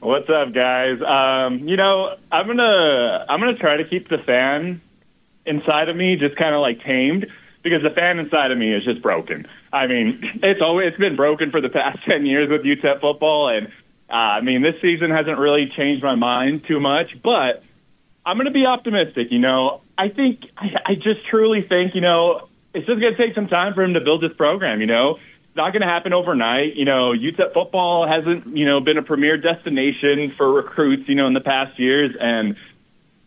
What's up, guys? I'm gonna try to keep the fan inside of me just kind of like tamed, because the fan inside of me is just broken. I mean, it's been broken for the past 10 years with UTEP football, and this season hasn't really changed my mind too much. But I'm gonna be optimistic. I just truly think it's just gonna take some time for him to build this program. not going to happen overnight. UTEP football hasn't, been a premier destination for recruits, in the past years. And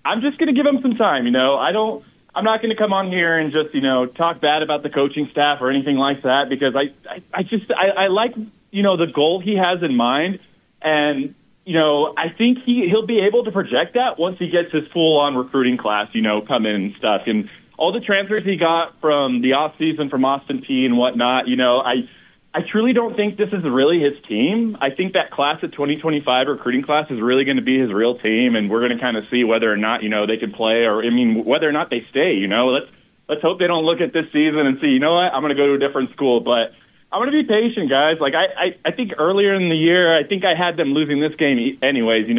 I'm just going to give them some time. I'm not going to come on here and just, talk bad about the coaching staff or anything like that, because I like, the goal he has in mind. And, I think he'll be able to project that once he gets his full-on recruiting class, come in and stuff. And all the transfers he got from the offseason from Austin Peay and whatnot, I truly don't think this is really his team. I think that class of 2025 recruiting class is really going to be his real team, and we're going to kind of see whether or not, they can play, or, whether or not they stay, Let's hope they don't look at this season and see, I'm going to go to a different school. But I'm going to be patient, guys. Like, I think earlier in the year, I think I had them losing this game anyways.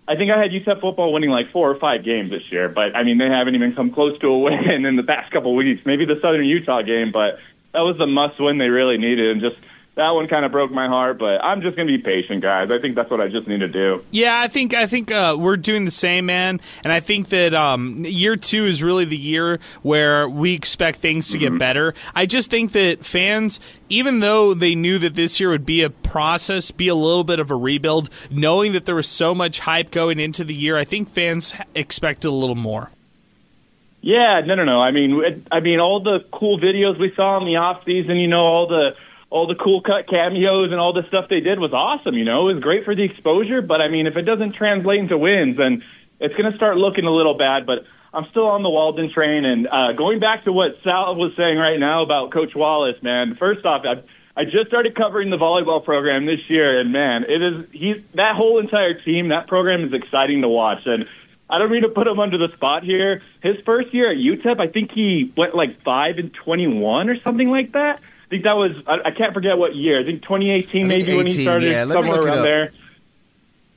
I think I had UTEP football winning like 4 or 5 games this year, but, they haven't even come close to a win in the past couple of weeks. Maybe the Southern Utah game, but that was the must-win they really needed, and just that one kind of broke my heart. But I'm just going to be patient, guys. I think that's what I just need to do. Yeah, I think we're doing the same, man. And I think that year 2 is really the year where we expect things to get better. I just think that fans, even though they knew that this year would be a process, be a little bit of a rebuild, knowing that there was so much hype going into the year, I think fans expected a little more. Yeah, no. I mean, all the cool videos we saw in the off season, all the cool cut cameos and all the stuff they did was awesome. It was great for the exposure. But if it doesn't translate into wins, then it's going to start looking a little bad. But I'm still on the Walden train. And going back to what Sal was saying right now about Coach Wallace, man. First off, I just started covering the volleyball program this year, and man, that whole entire team, that program is exciting to watch. And I don't mean to put him under the spot here. His first year at UTEP, I think he went like 5-21 or something like that. I think that was, I can't forget what year. I think 2018 maybe 18, when he started, somewhere around there.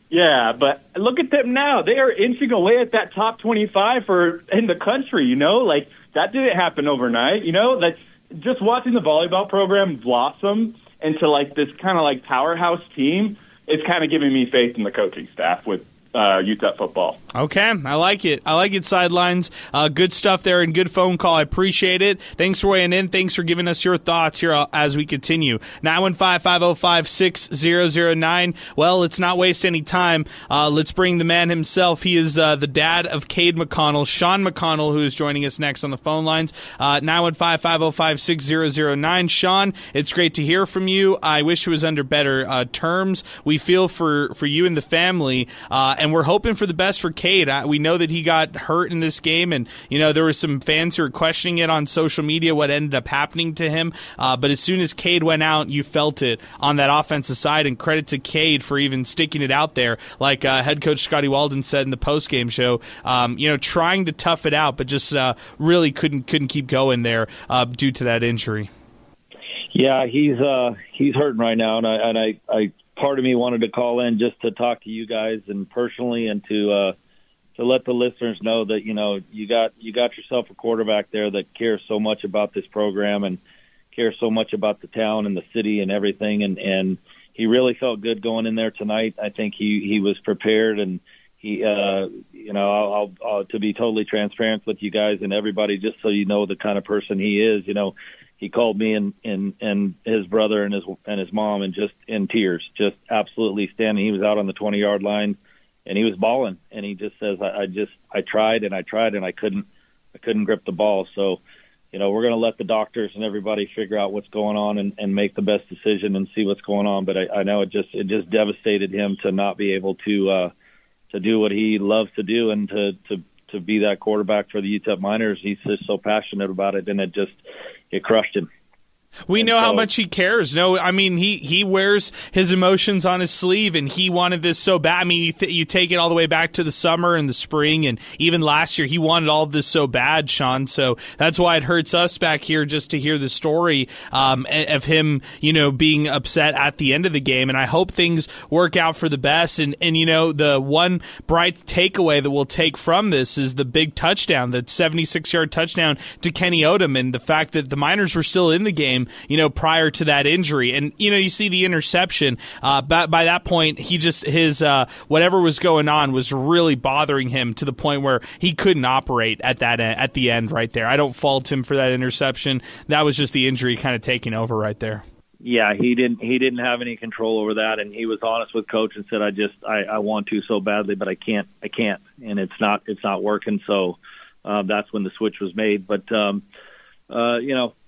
Yeah, but look at them now. They are inching away at that top 25 in the country, Like, that didn't happen overnight, That just watching the volleyball program blossom into, like, this kind of, like, powerhouse team is kind of giving me faith in the coaching staff with UTEP football. Okay, I like it. Sidelines. Good stuff there and good phone call. I appreciate it. Thanks for weighing in. Thanks for giving us your thoughts here as we continue. 915-505-6009. Well, let's not waste any time. Let's bring the man himself. He is the dad of Cade McConnell, Sean McConnell, who is joining us next on the phone lines. 915-505-6009. Sean, it's great to hear from you. I wish it was under better terms. We feel for you and the family, and we're hoping for the best for Cade. We know that he got hurt in this game, and there were some fans who were questioning it on social media what ended up happening to him. But as soon as Cade went out, you felt it on that offensive side, and credit to Cade for even sticking it out there, like head coach Scotty Walden said in the post-game show. Trying to tough it out, but just really couldn't keep going there due to that injury. Yeah, he's hurting right now, and I part of me wanted to call in just to talk to you guys and personally, and to let the listeners know that you got yourself a quarterback there that cares so much about this program and cares so much about the town and the city and everything, and he really felt good going in there tonight. I think he was prepared, and he I'll to be totally transparent with you guys and everybody, just so you know the kind of person he is. He called me and his brother and his mom, and just in tears, just absolutely standing. He was out on the 20-yard line, and he was bawling. And he just says, I tried and I couldn't grip the ball. So, we're going to let the doctors and everybody figure out what's going on and make the best decision and see what's going on. But I know it just devastated him to not be able to do what he loves to do, and to be that quarterback for the UTEP Miners. He's just so passionate about it, and it crushed him. We know how much he cares. No, I mean, he wears his emotions on his sleeve, and he wanted this so bad. I mean, you take it all the way back to the summer and the spring, and even last year, he wanted all of this so bad, Sean. So that's why it hurts us back here just to hear the story of him, being upset at the end of the game. And I hope things work out for the best. And the one bright takeaway that we'll take from this is the big touchdown, the 76-yard touchdown to Kenny Odom, and the fact that the Miners were still in the game, prior to that injury. And, you see the interception. By that point, his whatever was going on was really bothering him to the point where he couldn't operate at the end right there. I don't fault him for that interception. That was just the injury kind of taking over right there. yeah, he didn't have any control over that, and he was honest with coach and said, I want to so badly, but I can't, and it's not working. So that's when the switch was made. But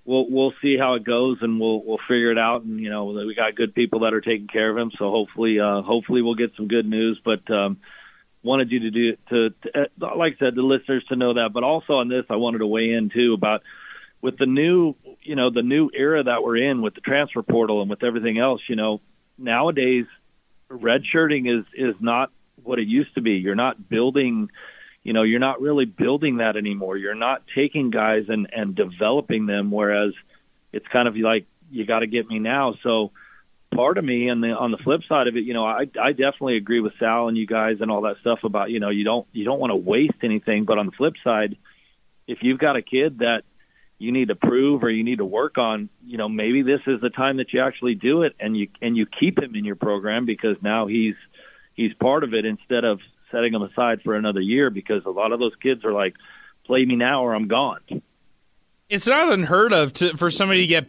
we'll see how it goes, and we'll figure it out. And we got good people that are taking care of him, so hopefully we'll get some good news. But wanted you to like I said, the listeners to know that. But also on this, I wanted to weigh in too about with the new era that we're in with the transfer portal and with everything else. Nowadays redshirting is not what it used to be. You're not building. You're not really building that anymore. You're not taking guys and developing them, whereas it's kind of like, you got to get me now. So part of me on the flip side of it, I definitely agree with Sal and you guys and all that stuff about, you don't want to waste anything. But on the flip side, if you've got a kid that you need to prove or you need to work on, maybe this is the time that you actually do it and you keep him in your program, because now he's part of it instead of setting them aside for another year, because a lot of those kids are like, play me now or I'm gone. It's not unheard of for somebody to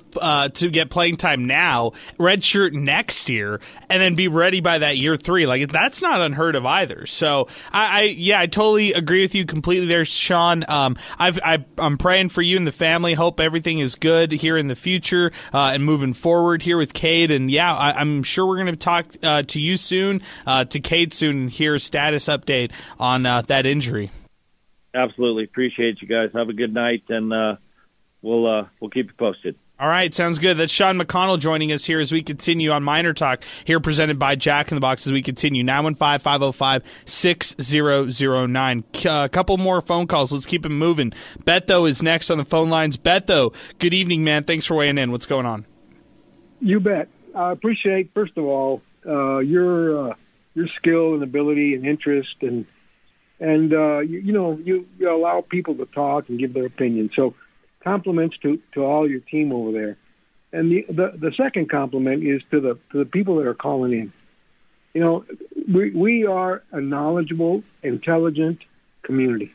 get playing time now, redshirt next year, and then be ready by that year 3. Like, that's not unheard of either. So I totally agree with you completely there, Sean. I'm praying for you and the family. Hope everything is good here in the future and moving forward here with Cade. And I'm sure we're going to talk to you soon, to Cade soon, and hear a status update on that injury. Absolutely, appreciate you guys. Have a good night, and we'll keep you posted. All right, sounds good. That's Sean McConnell joining us here as we continue on Miner Talk, here presented by Jack in the Box as we continue. 915-505-6009. A couple more phone calls. Let's keep it moving. Beto is next on the phone lines. Beto, good evening, man. Thanks for weighing in. What's going on? You bet. I appreciate, first of all, your skill and ability and interest, and you allow people to talk and give their opinion. So compliments to all your team over there. And the second compliment is to the people that are calling in. We are a knowledgeable, intelligent community.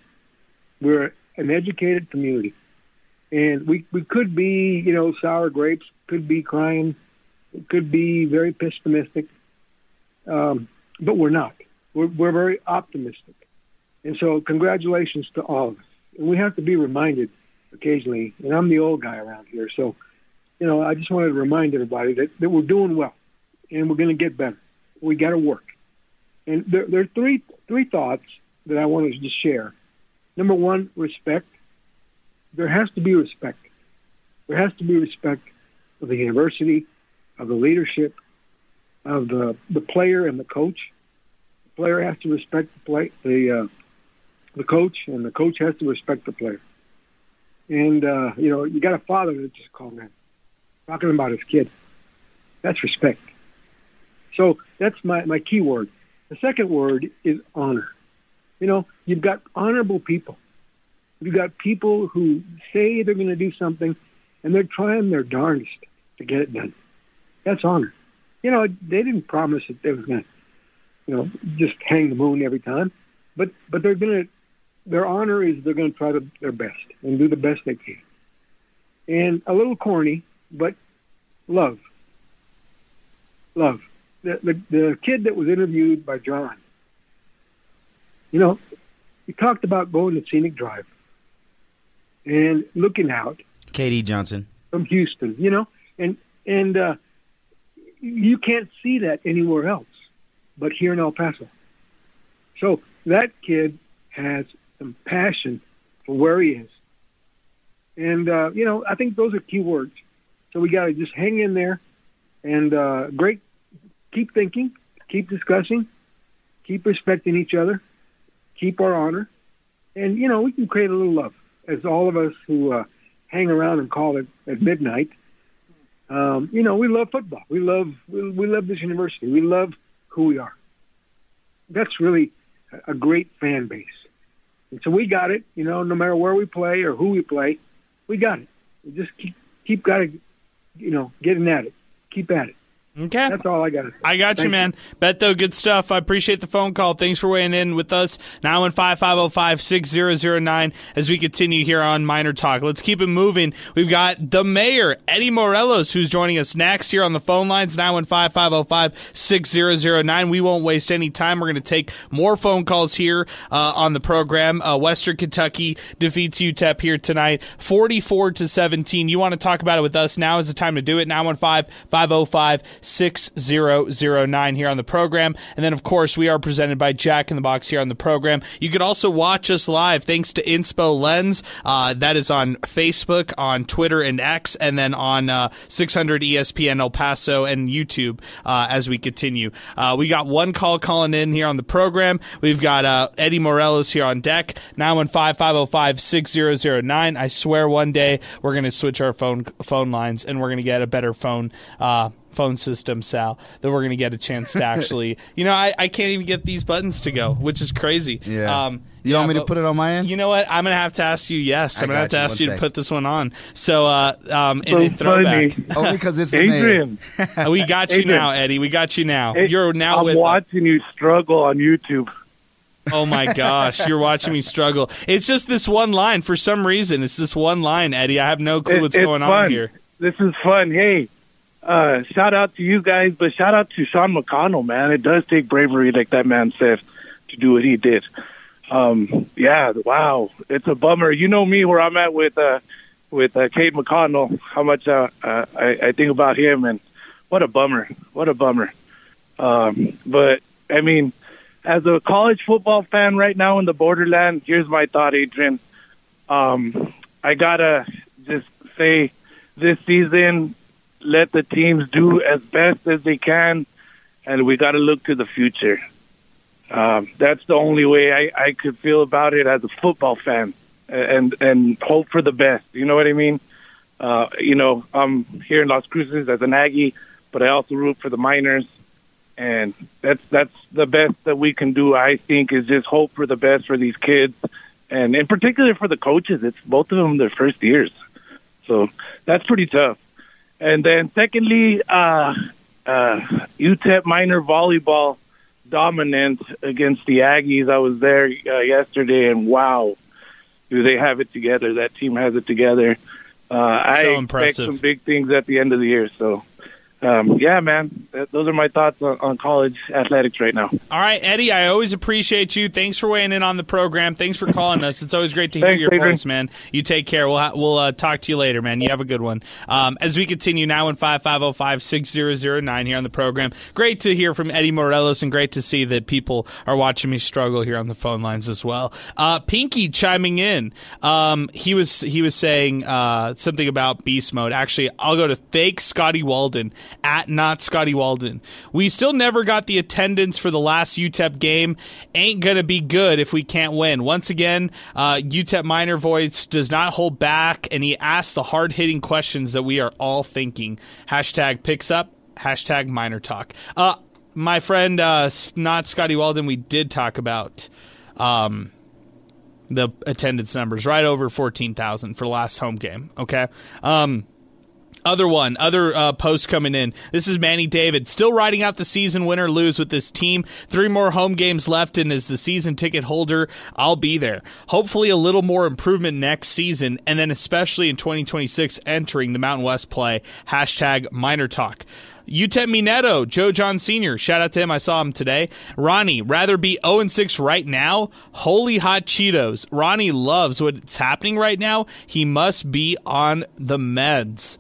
We're an educated community. And we could be, sour grapes, could be crying, could be very pessimistic, but we're not. We're very optimistic. And so congratulations to all of us. And we have to be reminded occasionally, and I'm the old guy around here, so I just wanted to remind everybody that we're doing well, and we're going to get better. We got to work. And there are three thoughts that I wanted to just share. Number one, respect. There has to be respect. There has to be respect of the university, of the leadership, of the player and the coach. The player has to respect the coach, and the coach has to respect the player. And, you got a father that just called in, talking about his kid. That's respect. So that's my key word. The second word is honor. You've got honorable people. You've got people who say they're going to do something, and they're trying their darndest to get it done. That's honor. They didn't promise that they was going to, just hang the moon every time, but they're going to. Their honor is they're going to try their best and do the best they can. And a little corny, but love. Love. The kid that was interviewed by John, he talked about going to Scenic Drive and looking out. KD Johnson. From Houston, and you can't see that anywhere else but here in El Paso. So that kid has some passion for where he is. And, I think those are key words. So we got to just hang in there and keep thinking, keep discussing, keep respecting each other, keep our honor. And, we can create a little love, as all of us who hang around and call it at midnight. We love football. We love this university. We love who we are. That's really a great fan base. And so we got it, no matter where we play or who we play, we got it. We just keep getting at it. Keep at it. Okay. That's all I got. I got you, man. Beto, good stuff. I appreciate the phone call. Thanks for weighing in with us. 915-505-6009 as we continue here on Miner Talk. Let's keep it moving. We've got the mayor, Eddie Morelos, who's joining us next here on the phone lines, 915-505-6009. We won't waste any time. We're going to take more phone calls here on the program. Western Kentucky defeats UTEP here tonight, 44-17. You want to talk about it with us? Now is the time to do it. 915-505-6009 here on the program. And then, of course, we are presented by Jack in the Box here on the program. You could also watch us live thanks to Inspo Lens. That is on Facebook, on Twitter and X, and then on 600 ESPN El Paso and YouTube as we continue. We got one call calling in here on the program. We've got Eddie Morelos here on deck, 915-505-6009. I swear one day we're going to switch our phone lines and we're going to get a better phone system, Sal, that we're going to get a chance to actually, I can't even get these buttons to go, which is crazy. Yeah. You want me to put it on my end? You know what? I'm going to have to ask you, yes. I'm going to have to ask you to put this one on. So, in a throwback. Only because it's Adrian. We got you now, Eddie. We got you now. You're now I'm watching you struggle on YouTube. Oh, my gosh. You're watching me struggle. It's just this one line. For some reason, it's this one line, Eddie. I have no clue what's going on here. This is fun. Hey, shout out to you guys, but shout out to Sean McConnell, man. It does take bravery, like that man said, to do what he did. Yeah, wow. It's a bummer. You know me, where I'm at with Kate McConnell, how much I think about him, and what a bummer. What a bummer. But, I mean, as a college football fan right now in the borderland, here's my thought, Adrian. I got to just say this season, let the teams do as best as they can, and we got to look to the future. That's the only way I could feel about it as a football fan, and hope for the best. You know what I mean? I'm here in Las Cruces as an Aggie, but I also root for the Miners, and that's the best that we can do, I think, is just hope for the best for these kids, and in particular for the coaches. It's both of them their first years, so that's pretty tough. And then secondly, UTEP Miner volleyball dominant against the Aggies. I was there yesterday, and wow, do they have it together. That team has it together. I expect some big things at the end of the year. So, yeah, man, those are my thoughts on college athletics right now. All right, Eddie, I always appreciate you. Thanks for weighing in on the program. Thanks for calling us. It's always great to hear your voice, man. You take care. We'll talk to you later, man. You have a good one. As we continue now in 505-505-6009 here on the program, great to hear from Eddie Morelos, and great to see that people are watching me struggle here on the phone lines as well. Pinky chiming in. He was saying something about beast mode. Actually, I'll go to fake Scotty Walden at not Scotty Walden. We still never got the attendance for the last UTEP game. Ain't gonna be good if we can't win. Once again, UTEP Miner voice does not hold back, and he asks the hard-hitting questions that we are all thinking. Hashtag picks up, hashtag Miner Talk. My friend, not Scotty Walden, we did talk about the attendance numbers, right over 14,000 for the last home game, okay? Other post coming in. This is Manny David. Still riding out the season, win or lose with this team. 3 more home games left, and as the season ticket holder, I'll be there. Hopefully a little more improvement next season, and then especially in 2026 entering the Mountain West play. Hashtag Miner Talk. UTEP Mineto, Joe John Sr., shout out to him. I saw him today. Ronnie, rather be 0-6 right now? Holy hot Cheetos. Ronnie loves what's happening right now. He must be on the meds.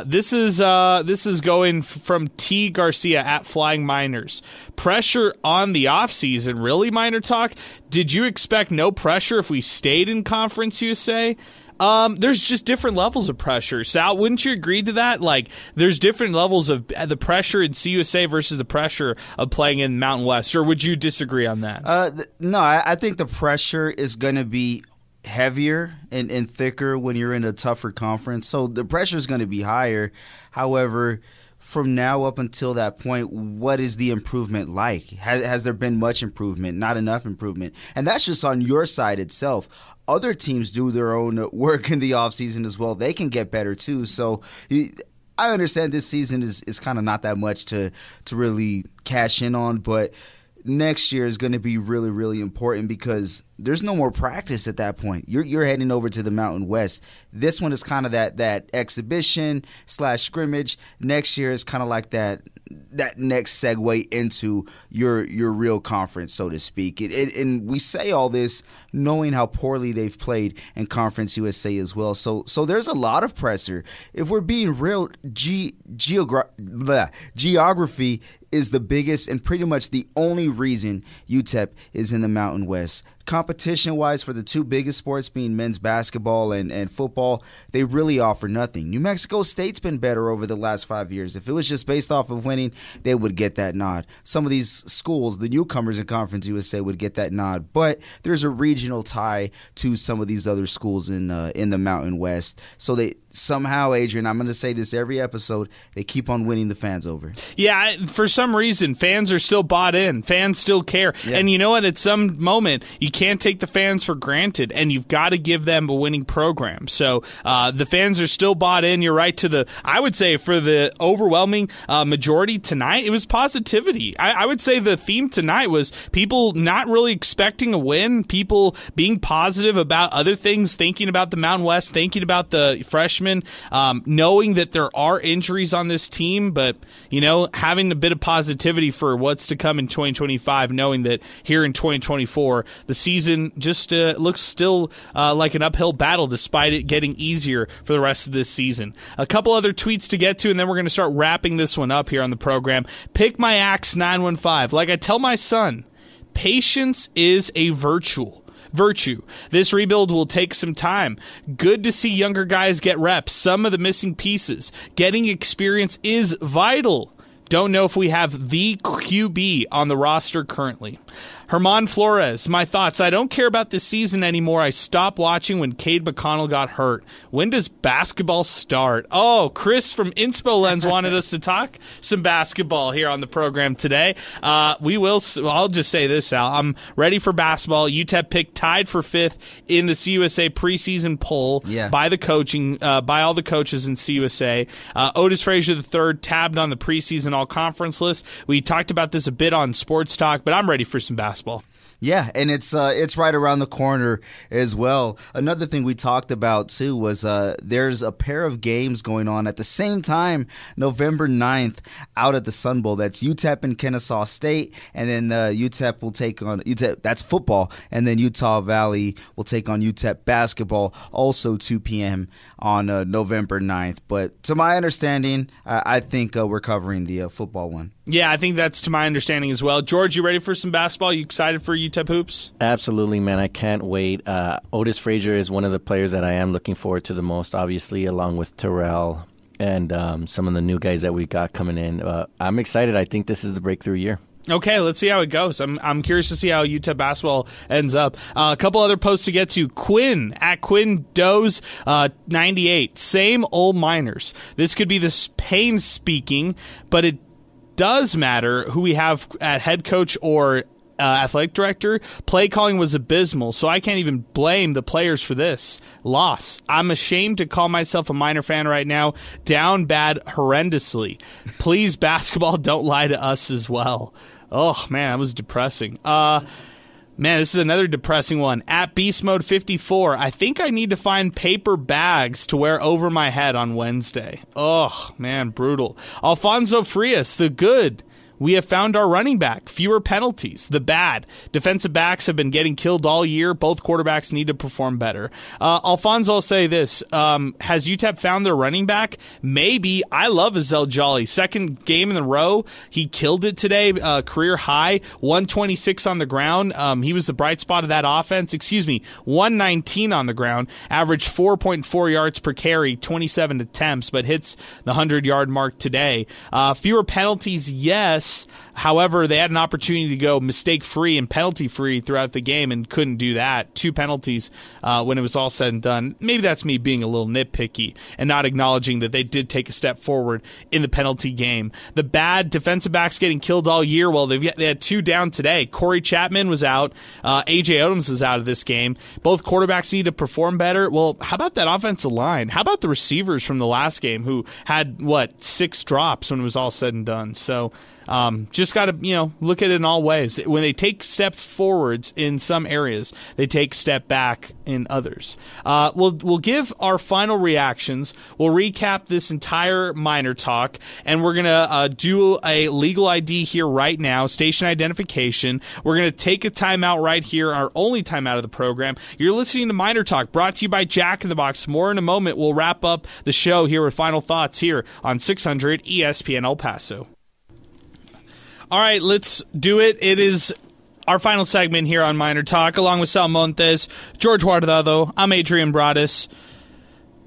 This is going from T. Garcia at Flying Miners. Pressure on the offseason. Really, Miner Talk? Did you expect no pressure if we stayed in Conference USA? There's just different levels of pressure. Sal, wouldn't you agree to that? Like, there's different levels of the pressure in CUSA versus the pressure of playing in Mountain West. Or would you disagree on that? No, I think the pressure is going to be heavier and thicker when you're in a tougher conference. So the pressure is going to be higher. However, from now up until that point, what is the improvement like? Has there been much improvement? Not enough improvement? And that's just on your side itself. Other teams do their own work in the offseason as well. They can get better too. So I understand this season is kind of not that much to really cash in on, but next year is going to be really, really important because there's no more practice at that point. You're heading over to the Mountain West. This one is kind of that exhibition / scrimmage. Next year is kind of like that next segue into your real conference, so to speak. And we say all this knowing how poorly they've played in Conference USA as well. So there's a lot of pressure. If we're being real, geography is the biggest and pretty much the only reason UTEP is in the Mountain West. Competition-wise, for the two biggest sports being men's basketball and football, they really offer nothing. New Mexico State's been better over the last 5 years. If it was just based off of winning, they would get that nod. Some of these schools, the newcomers in Conference USA, would get that nod. But there's a regional tie to some of these other schools in the Mountain West. So they somehow, Adrian, I'm going to say this every episode, they keep on winning the fans over. Yeah, for some reason, fans are still bought in. Fans still care. Yeah. And you know what? At some moment, you can't take the fans for granted, and you've got to give them a winning program. So the fans are still bought in. You're right I would say for the overwhelming majority tonight, it was positivity. I would say the theme tonight was people not really expecting a win, people being positive about other things, thinking about the Mountain West, thinking about the freshmen, knowing that there are injuries on this team, but having a bit of positivity for what's to come in 2025, knowing that here in 2024, the season just looks still like an uphill battle despite it getting easier for the rest of this season. A couple other tweets to get to, and then we're going to start wrapping this one up here on the program. Pick My Axe 915. Like I tell my son, patience is a virtue. This rebuild will take some time. Good to see younger guys get reps, some of the missing pieces. Getting experience is vital. Don't know if we have the QB on the roster currently. Herman Flores, my thoughts. I don't care about this season anymore. I stopped watching when Cade McConnell got hurt. When does basketball start? Oh, Chris from Inspo Lens wanted us to talk some basketball here on the program today. We will. I'll just say this, Al. I'm ready for basketball. UTEP picked tied for 5th in the CUSA preseason poll by all the coaches in CUSA. Otis Frazier III tabbed on the preseason all-conference list. We talked about this a bit on Sports Talk, but I'm ready for some basketball. Yeah, and it's right around the corner as well. Another thing we talked about, too, was there's a pair of games going on at the same time, November 9th, out at the Sun Bowl. That's UTEP and Kennesaw State, and then UTEP will take on UTEP. That's football, and then Utah Valley will take on UTEP basketball, also 2 p.m. on November 9th. But to my understanding, I think we're covering the football one. Yeah, I think that's to my understanding as well. George, you ready for some basketball? You excited for UTEP hoops? Absolutely, man. I can't wait. Otis Frazier is one of the players that I am looking forward to the most, obviously, along with Terrell and some of the new guys that we got coming in. I'm excited. I think this is the breakthrough year. Okay, let's see how it goes. I'm curious to see how UTEP basketball ends up. A couple other posts to get to. Quinn, at Quinn Doze 98. Same old Miners. This could be the pain speaking, but it does matter who we have at head coach or athletic director. Play calling was abysmal, so I can't even blame the players for this loss. I'm ashamed to call myself a Miner fan right now. Down bad horrendously. Please, basketball, don't lie to us as well. Oh, man, that was depressing. Man, this is another depressing one. At Beast Mode 54, I think I need to find paper bags to wear over my head on Wednesday. Oh, man, brutal. Alfonso Frias, the good. We have found our running back. Fewer penalties. The bad. Defensive backs have been getting killed all year. Both quarterbacks need to perform better. Alfonso, I'll say this. Has UTEP found their running back? Maybe. I love Azel Jolly. Second game in a row. He killed it today. Career high. 126 on the ground. He was the bright spot of that offense. 119 on the ground. Averaged 4.4 yards per carry. 27 attempts, but hits the 100-yard mark today. Fewer penalties, yes. yes. However, they had an opportunity to go mistake-free and penalty-free throughout the game and couldn't do that. 2 penalties when it was all said and done. Maybe that's me being a little nitpicky and not acknowledging that they did take a step forward in the penalty game. The bad defensive backs getting killed all year. Well, they had 2 down today. Corey Chapman was out. A.J. Odoms was out of this game. Both quarterbacks need to perform better. Well, how about that offensive line? How about the receivers from the last game who had, 6 drops when it was all said and done? So just got to, look at it in all ways. When they take steps forwards in some areas, they take step back in others. We'll give our final reactions. We'll recap this entire Miner Talk, and we're going to do a legal ID here right now, station identification. We're going to take a timeout right here, our only timeout of the program. You're listening to Miner Talk, brought to you by Jack in the Box. More in a moment. We'll wrap up the show here with final thoughts here on 600 ESPN El Paso. All right, let's do it. It is our final segment here on Miner Talk, along with Sal Montes, George Guardado. I'm Adrian Broadus.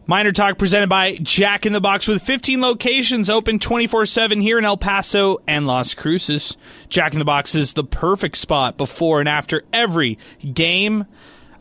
Miner Talk presented by Jack in the Box with 15 locations open 24/7 here in El Paso and Las Cruces. Jack in the Box is the perfect spot before and after every game.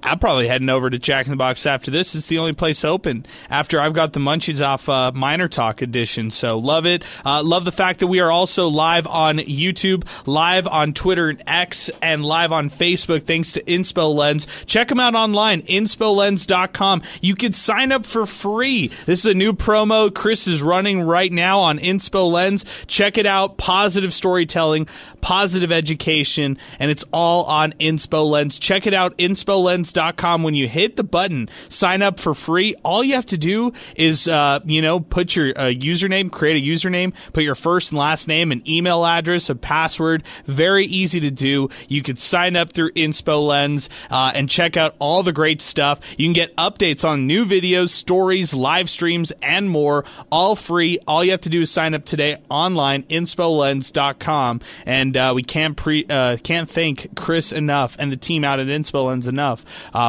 I'm probably heading over to Jack in the Box after this. It's the only place open after I've got the munchies off Miner Talk edition. So love it. Love the fact that we are also live on YouTube, live on Twitter and X, and live on Facebook thanks to Inspo Lens. Check them out online, inspolens.com. You can sign up for free. This is a new promo Chris is running right now on Inspo Lens. Check it out. Positive storytelling, positive education, and it's all on Inspo Lens. Check it out, inspolens.com. When you hit the button, sign up for free. All you have to do is, put your username, create a username, put your first and last name, an email address, a password. Very easy to do. You could sign up through Inspo Lens and check out all the great stuff. You can get updates on new videos, stories, live streams, and more, all free. All you have to do is sign up today online, inspolens.com. And we can't thank Chris enough and the team out at Inspo Lens enough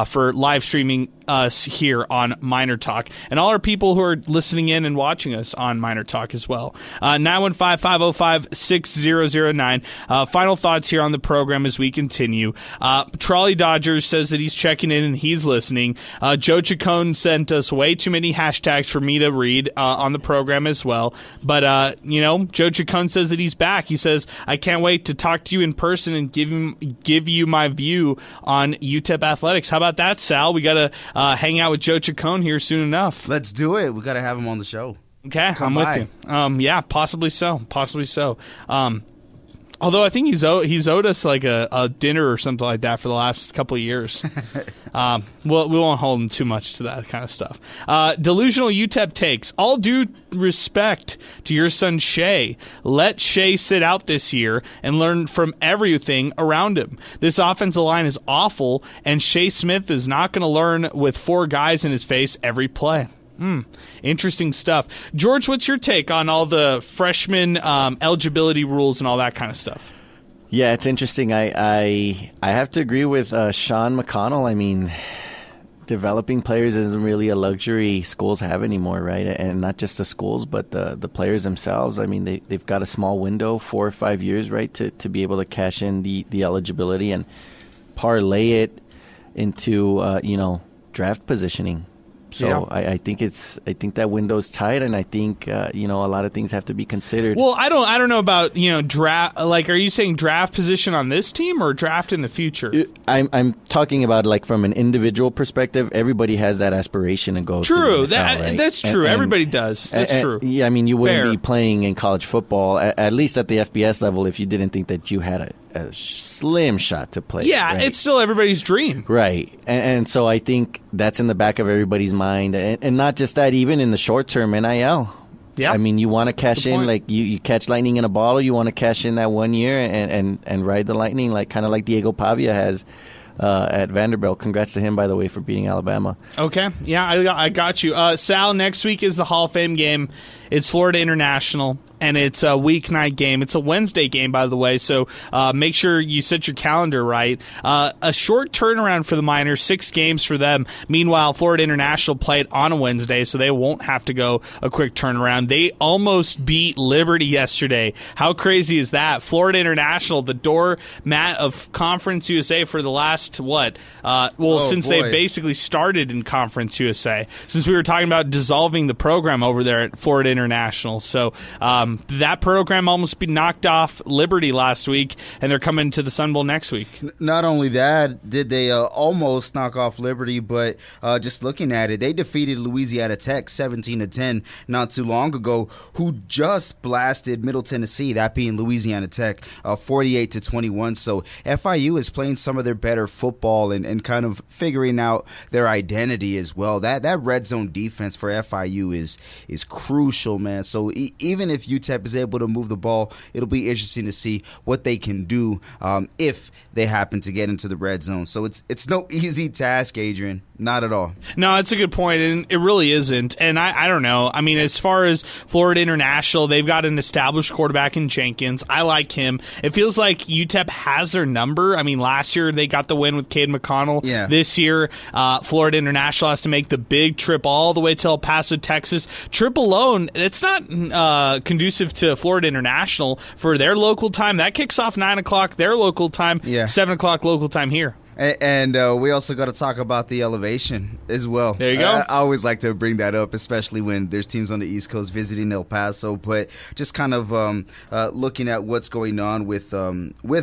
for live streaming us here on Miner Talk, and all our people who are listening in and watching us on Miner Talk as well. 915-505-6009. Final thoughts here on the program as we continue. Trolley Dodgers says that he's checking in and he's listening. Joe Chacon sent us way too many hashtags for me to read on the program as well. But, Joe Chacon says that he's back. He says, I can't wait to talk to you in person and give you my view on UTEP athletics. How about that, Sal? We got to hang out with Joe Chacon here soon enough. Let's do it. We got to have him on the show. Okay, I'm with you. Yeah, possibly so. Although I think he's owed us like a dinner or something like that for the last couple of years. We won't hold him too much to that kind of stuff. Delusional UTEP takes. All due respect to your son Shea. Let Shea sit out this year and learn from everything around him. This offensive line is awful, and Shea Smith is not going to learn with 4 guys in his face every play. Interesting stuff. George, what's your take on all the freshman eligibility rules and all that kind of stuff? Yeah, it's interesting. I have to agree with Sean McConnell. I mean, developing players isn't really a luxury schools have anymore, right? And not just the schools, but the players themselves. I mean, they've got a small window, 4 or 5 years, right, to be able to cash in the eligibility and parlay it into draft positioning. So yeah. I think that window's tight, and I think a lot of things have to be considered. Well, I don't know about draft. Like, are you saying draft position on this team or draft in the future? I'm talking about like from an individual perspective. Everybody has that aspiration to go. True, to the NFL, right? That's true. Everybody does. That's true. Yeah, I mean, you wouldn't be playing in college football, at least at the FBS level, if you didn't think that you had a slim shot to play. Yeah, right? It's still everybody's dream. Right. And so I think that's in the back of everybody's mind. And not just that, even in the short term, NIL. Yeah. I mean, you want to cash in, like you catch lightning in a bottle. You want to cash in that 1 year and ride the lightning, like kind of like Diego Pavia has at Vanderbilt. Congrats to him, by the way, for beating Alabama. Okay. Yeah, I got you. Sal, next week is the Hall of Fame game. It's Florida International. and it's a weeknight game. It's a Wednesday game, by the way, so make sure you set your calendar right. A short turnaround for the Miners, 6 games for them. Meanwhile, Florida International played on a Wednesday, so they won't have to go a quick turnaround. They almost beat Liberty yesterday. How crazy is that? Florida International, the doormat of Conference USA for the last, since they basically started in Conference USA, since we were talking about dissolving the program over there at Florida International. So that program almost knocked off Liberty last week, and they're coming to the Sun Bowl next week. Not only that, did they almost knock off Liberty, but just looking at it, they defeated Louisiana Tech 17-10 not too long ago, who just blasted Middle Tennessee, that being Louisiana Tech, 48-21. So FIU is playing some of their better football and kind of figuring out their identity as well. That red zone defense for FIU is crucial, man. So even if UTEP is able to move the ball, it'll be interesting to see what they can do if they happen to get into the red zone. So it's no easy task, Adrian. Not at all. No, that's a good point, and it really isn't. And I don't know. I mean, as far as Florida International, they've got an established quarterback in Jenkins. I like him. It feels like UTEP has their number. I mean, last year they got the win with Cade McConnell. Yeah. This year, Florida International has to make the big trip all the way to El Paso, Texas. Trip alone, it's not conducive to Florida International for their local time. That kicks off 9 o'clock their local time, 7 o'clock local time here. And we also got to talk about the elevation as well. There you go. I always like to bring that up, especially when there's teams on the East Coast visiting El Paso. But just kind of looking at what's going on with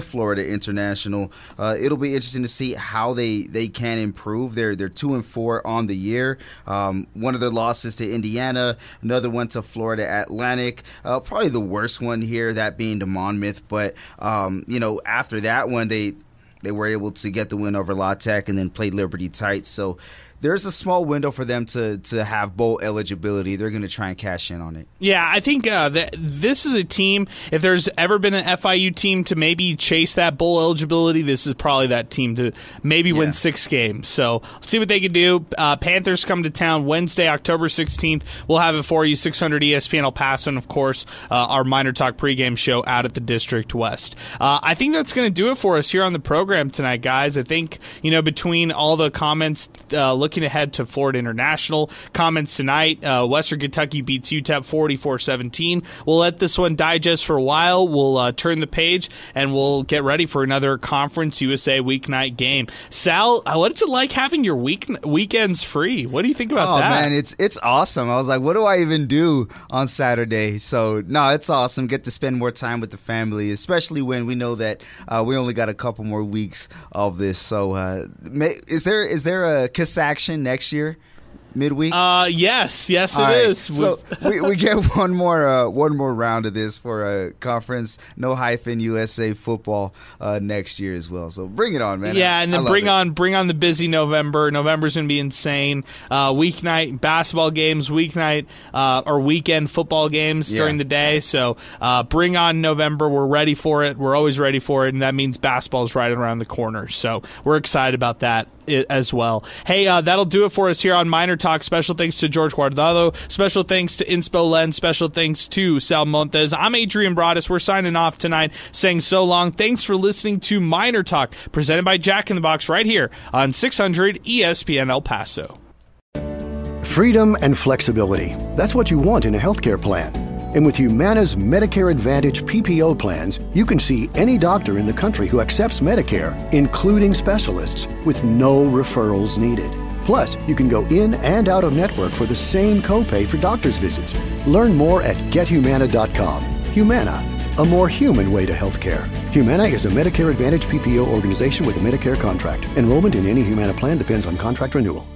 Florida International, it'll be interesting to see how they can improve. They're 2-4 on the year. One of their losses to Indiana, another one to Florida Atlantic. Probably the worst one here, that being to Monmouth. But after that one, they were able to get the win over La Tech and then played Liberty tight. So there's a small window for them to have bowl eligibility. They're going to try and cash in on it. Yeah, I think that this is a team, if there's ever been an FIU team to maybe chase that bowl eligibility, this is probably that team to maybe win 6 games. So let's see what they can do. Panthers come to town Wednesday, October 16th. We'll have it for you, 600 ESPN El Paso, and of course, our Miner Talk pregame show out at the District West. I think that's going to do it for us here on the program tonight, guys. I think, between all the comments looking ahead to Florida International, comments tonight, Western Kentucky beats UTEP 44-17. We'll let this one digest for a while. We'll turn the page, and we'll get ready for another Conference USA weeknight game. Sal, what's it like having your weekends free? What do you think about that? Oh, man, it's awesome. I was like, what do I even do on Saturday? So, no, it's awesome. Get to spend more time with the family, especially when we know that we only got a couple more weeks of this. So, is there a kiss action next year, midweek? Yes, it is. So we get one more round of this for a Conference USA football next year as well. So bring it on, man. Yeah, and then bring on the busy November. November's gonna be insane. Weeknight basketball games, weeknight or weekend football games during the day. So bring on November. We're ready for it. We're always ready for it, and that means basketball's right around the corner. So we're excited about that as well. Hey, that'll do it for us here on Miner Talk. Special thanks to George Guardado. Special thanks to Inspo Lens. Special thanks to Sal Montes. I'm Adrian Broadus. We're signing off tonight, saying so long. Thanks for listening to Miner Talk, presented by Jack in the Box right here on 600 ESPN El Paso. Freedom and flexibility. That's what you want in a healthcare plan. And with Humana's Medicare Advantage PPO plans, you can see any doctor in the country who accepts Medicare, including specialists, with no referrals needed. Plus, you can go in and out of network for the same copay for doctor's visits. Learn more at gethumana.com. Humana, a more human way to healthcare. Humana is a Medicare Advantage PPO organization with a Medicare contract. Enrollment in any Humana plan depends on contract renewal.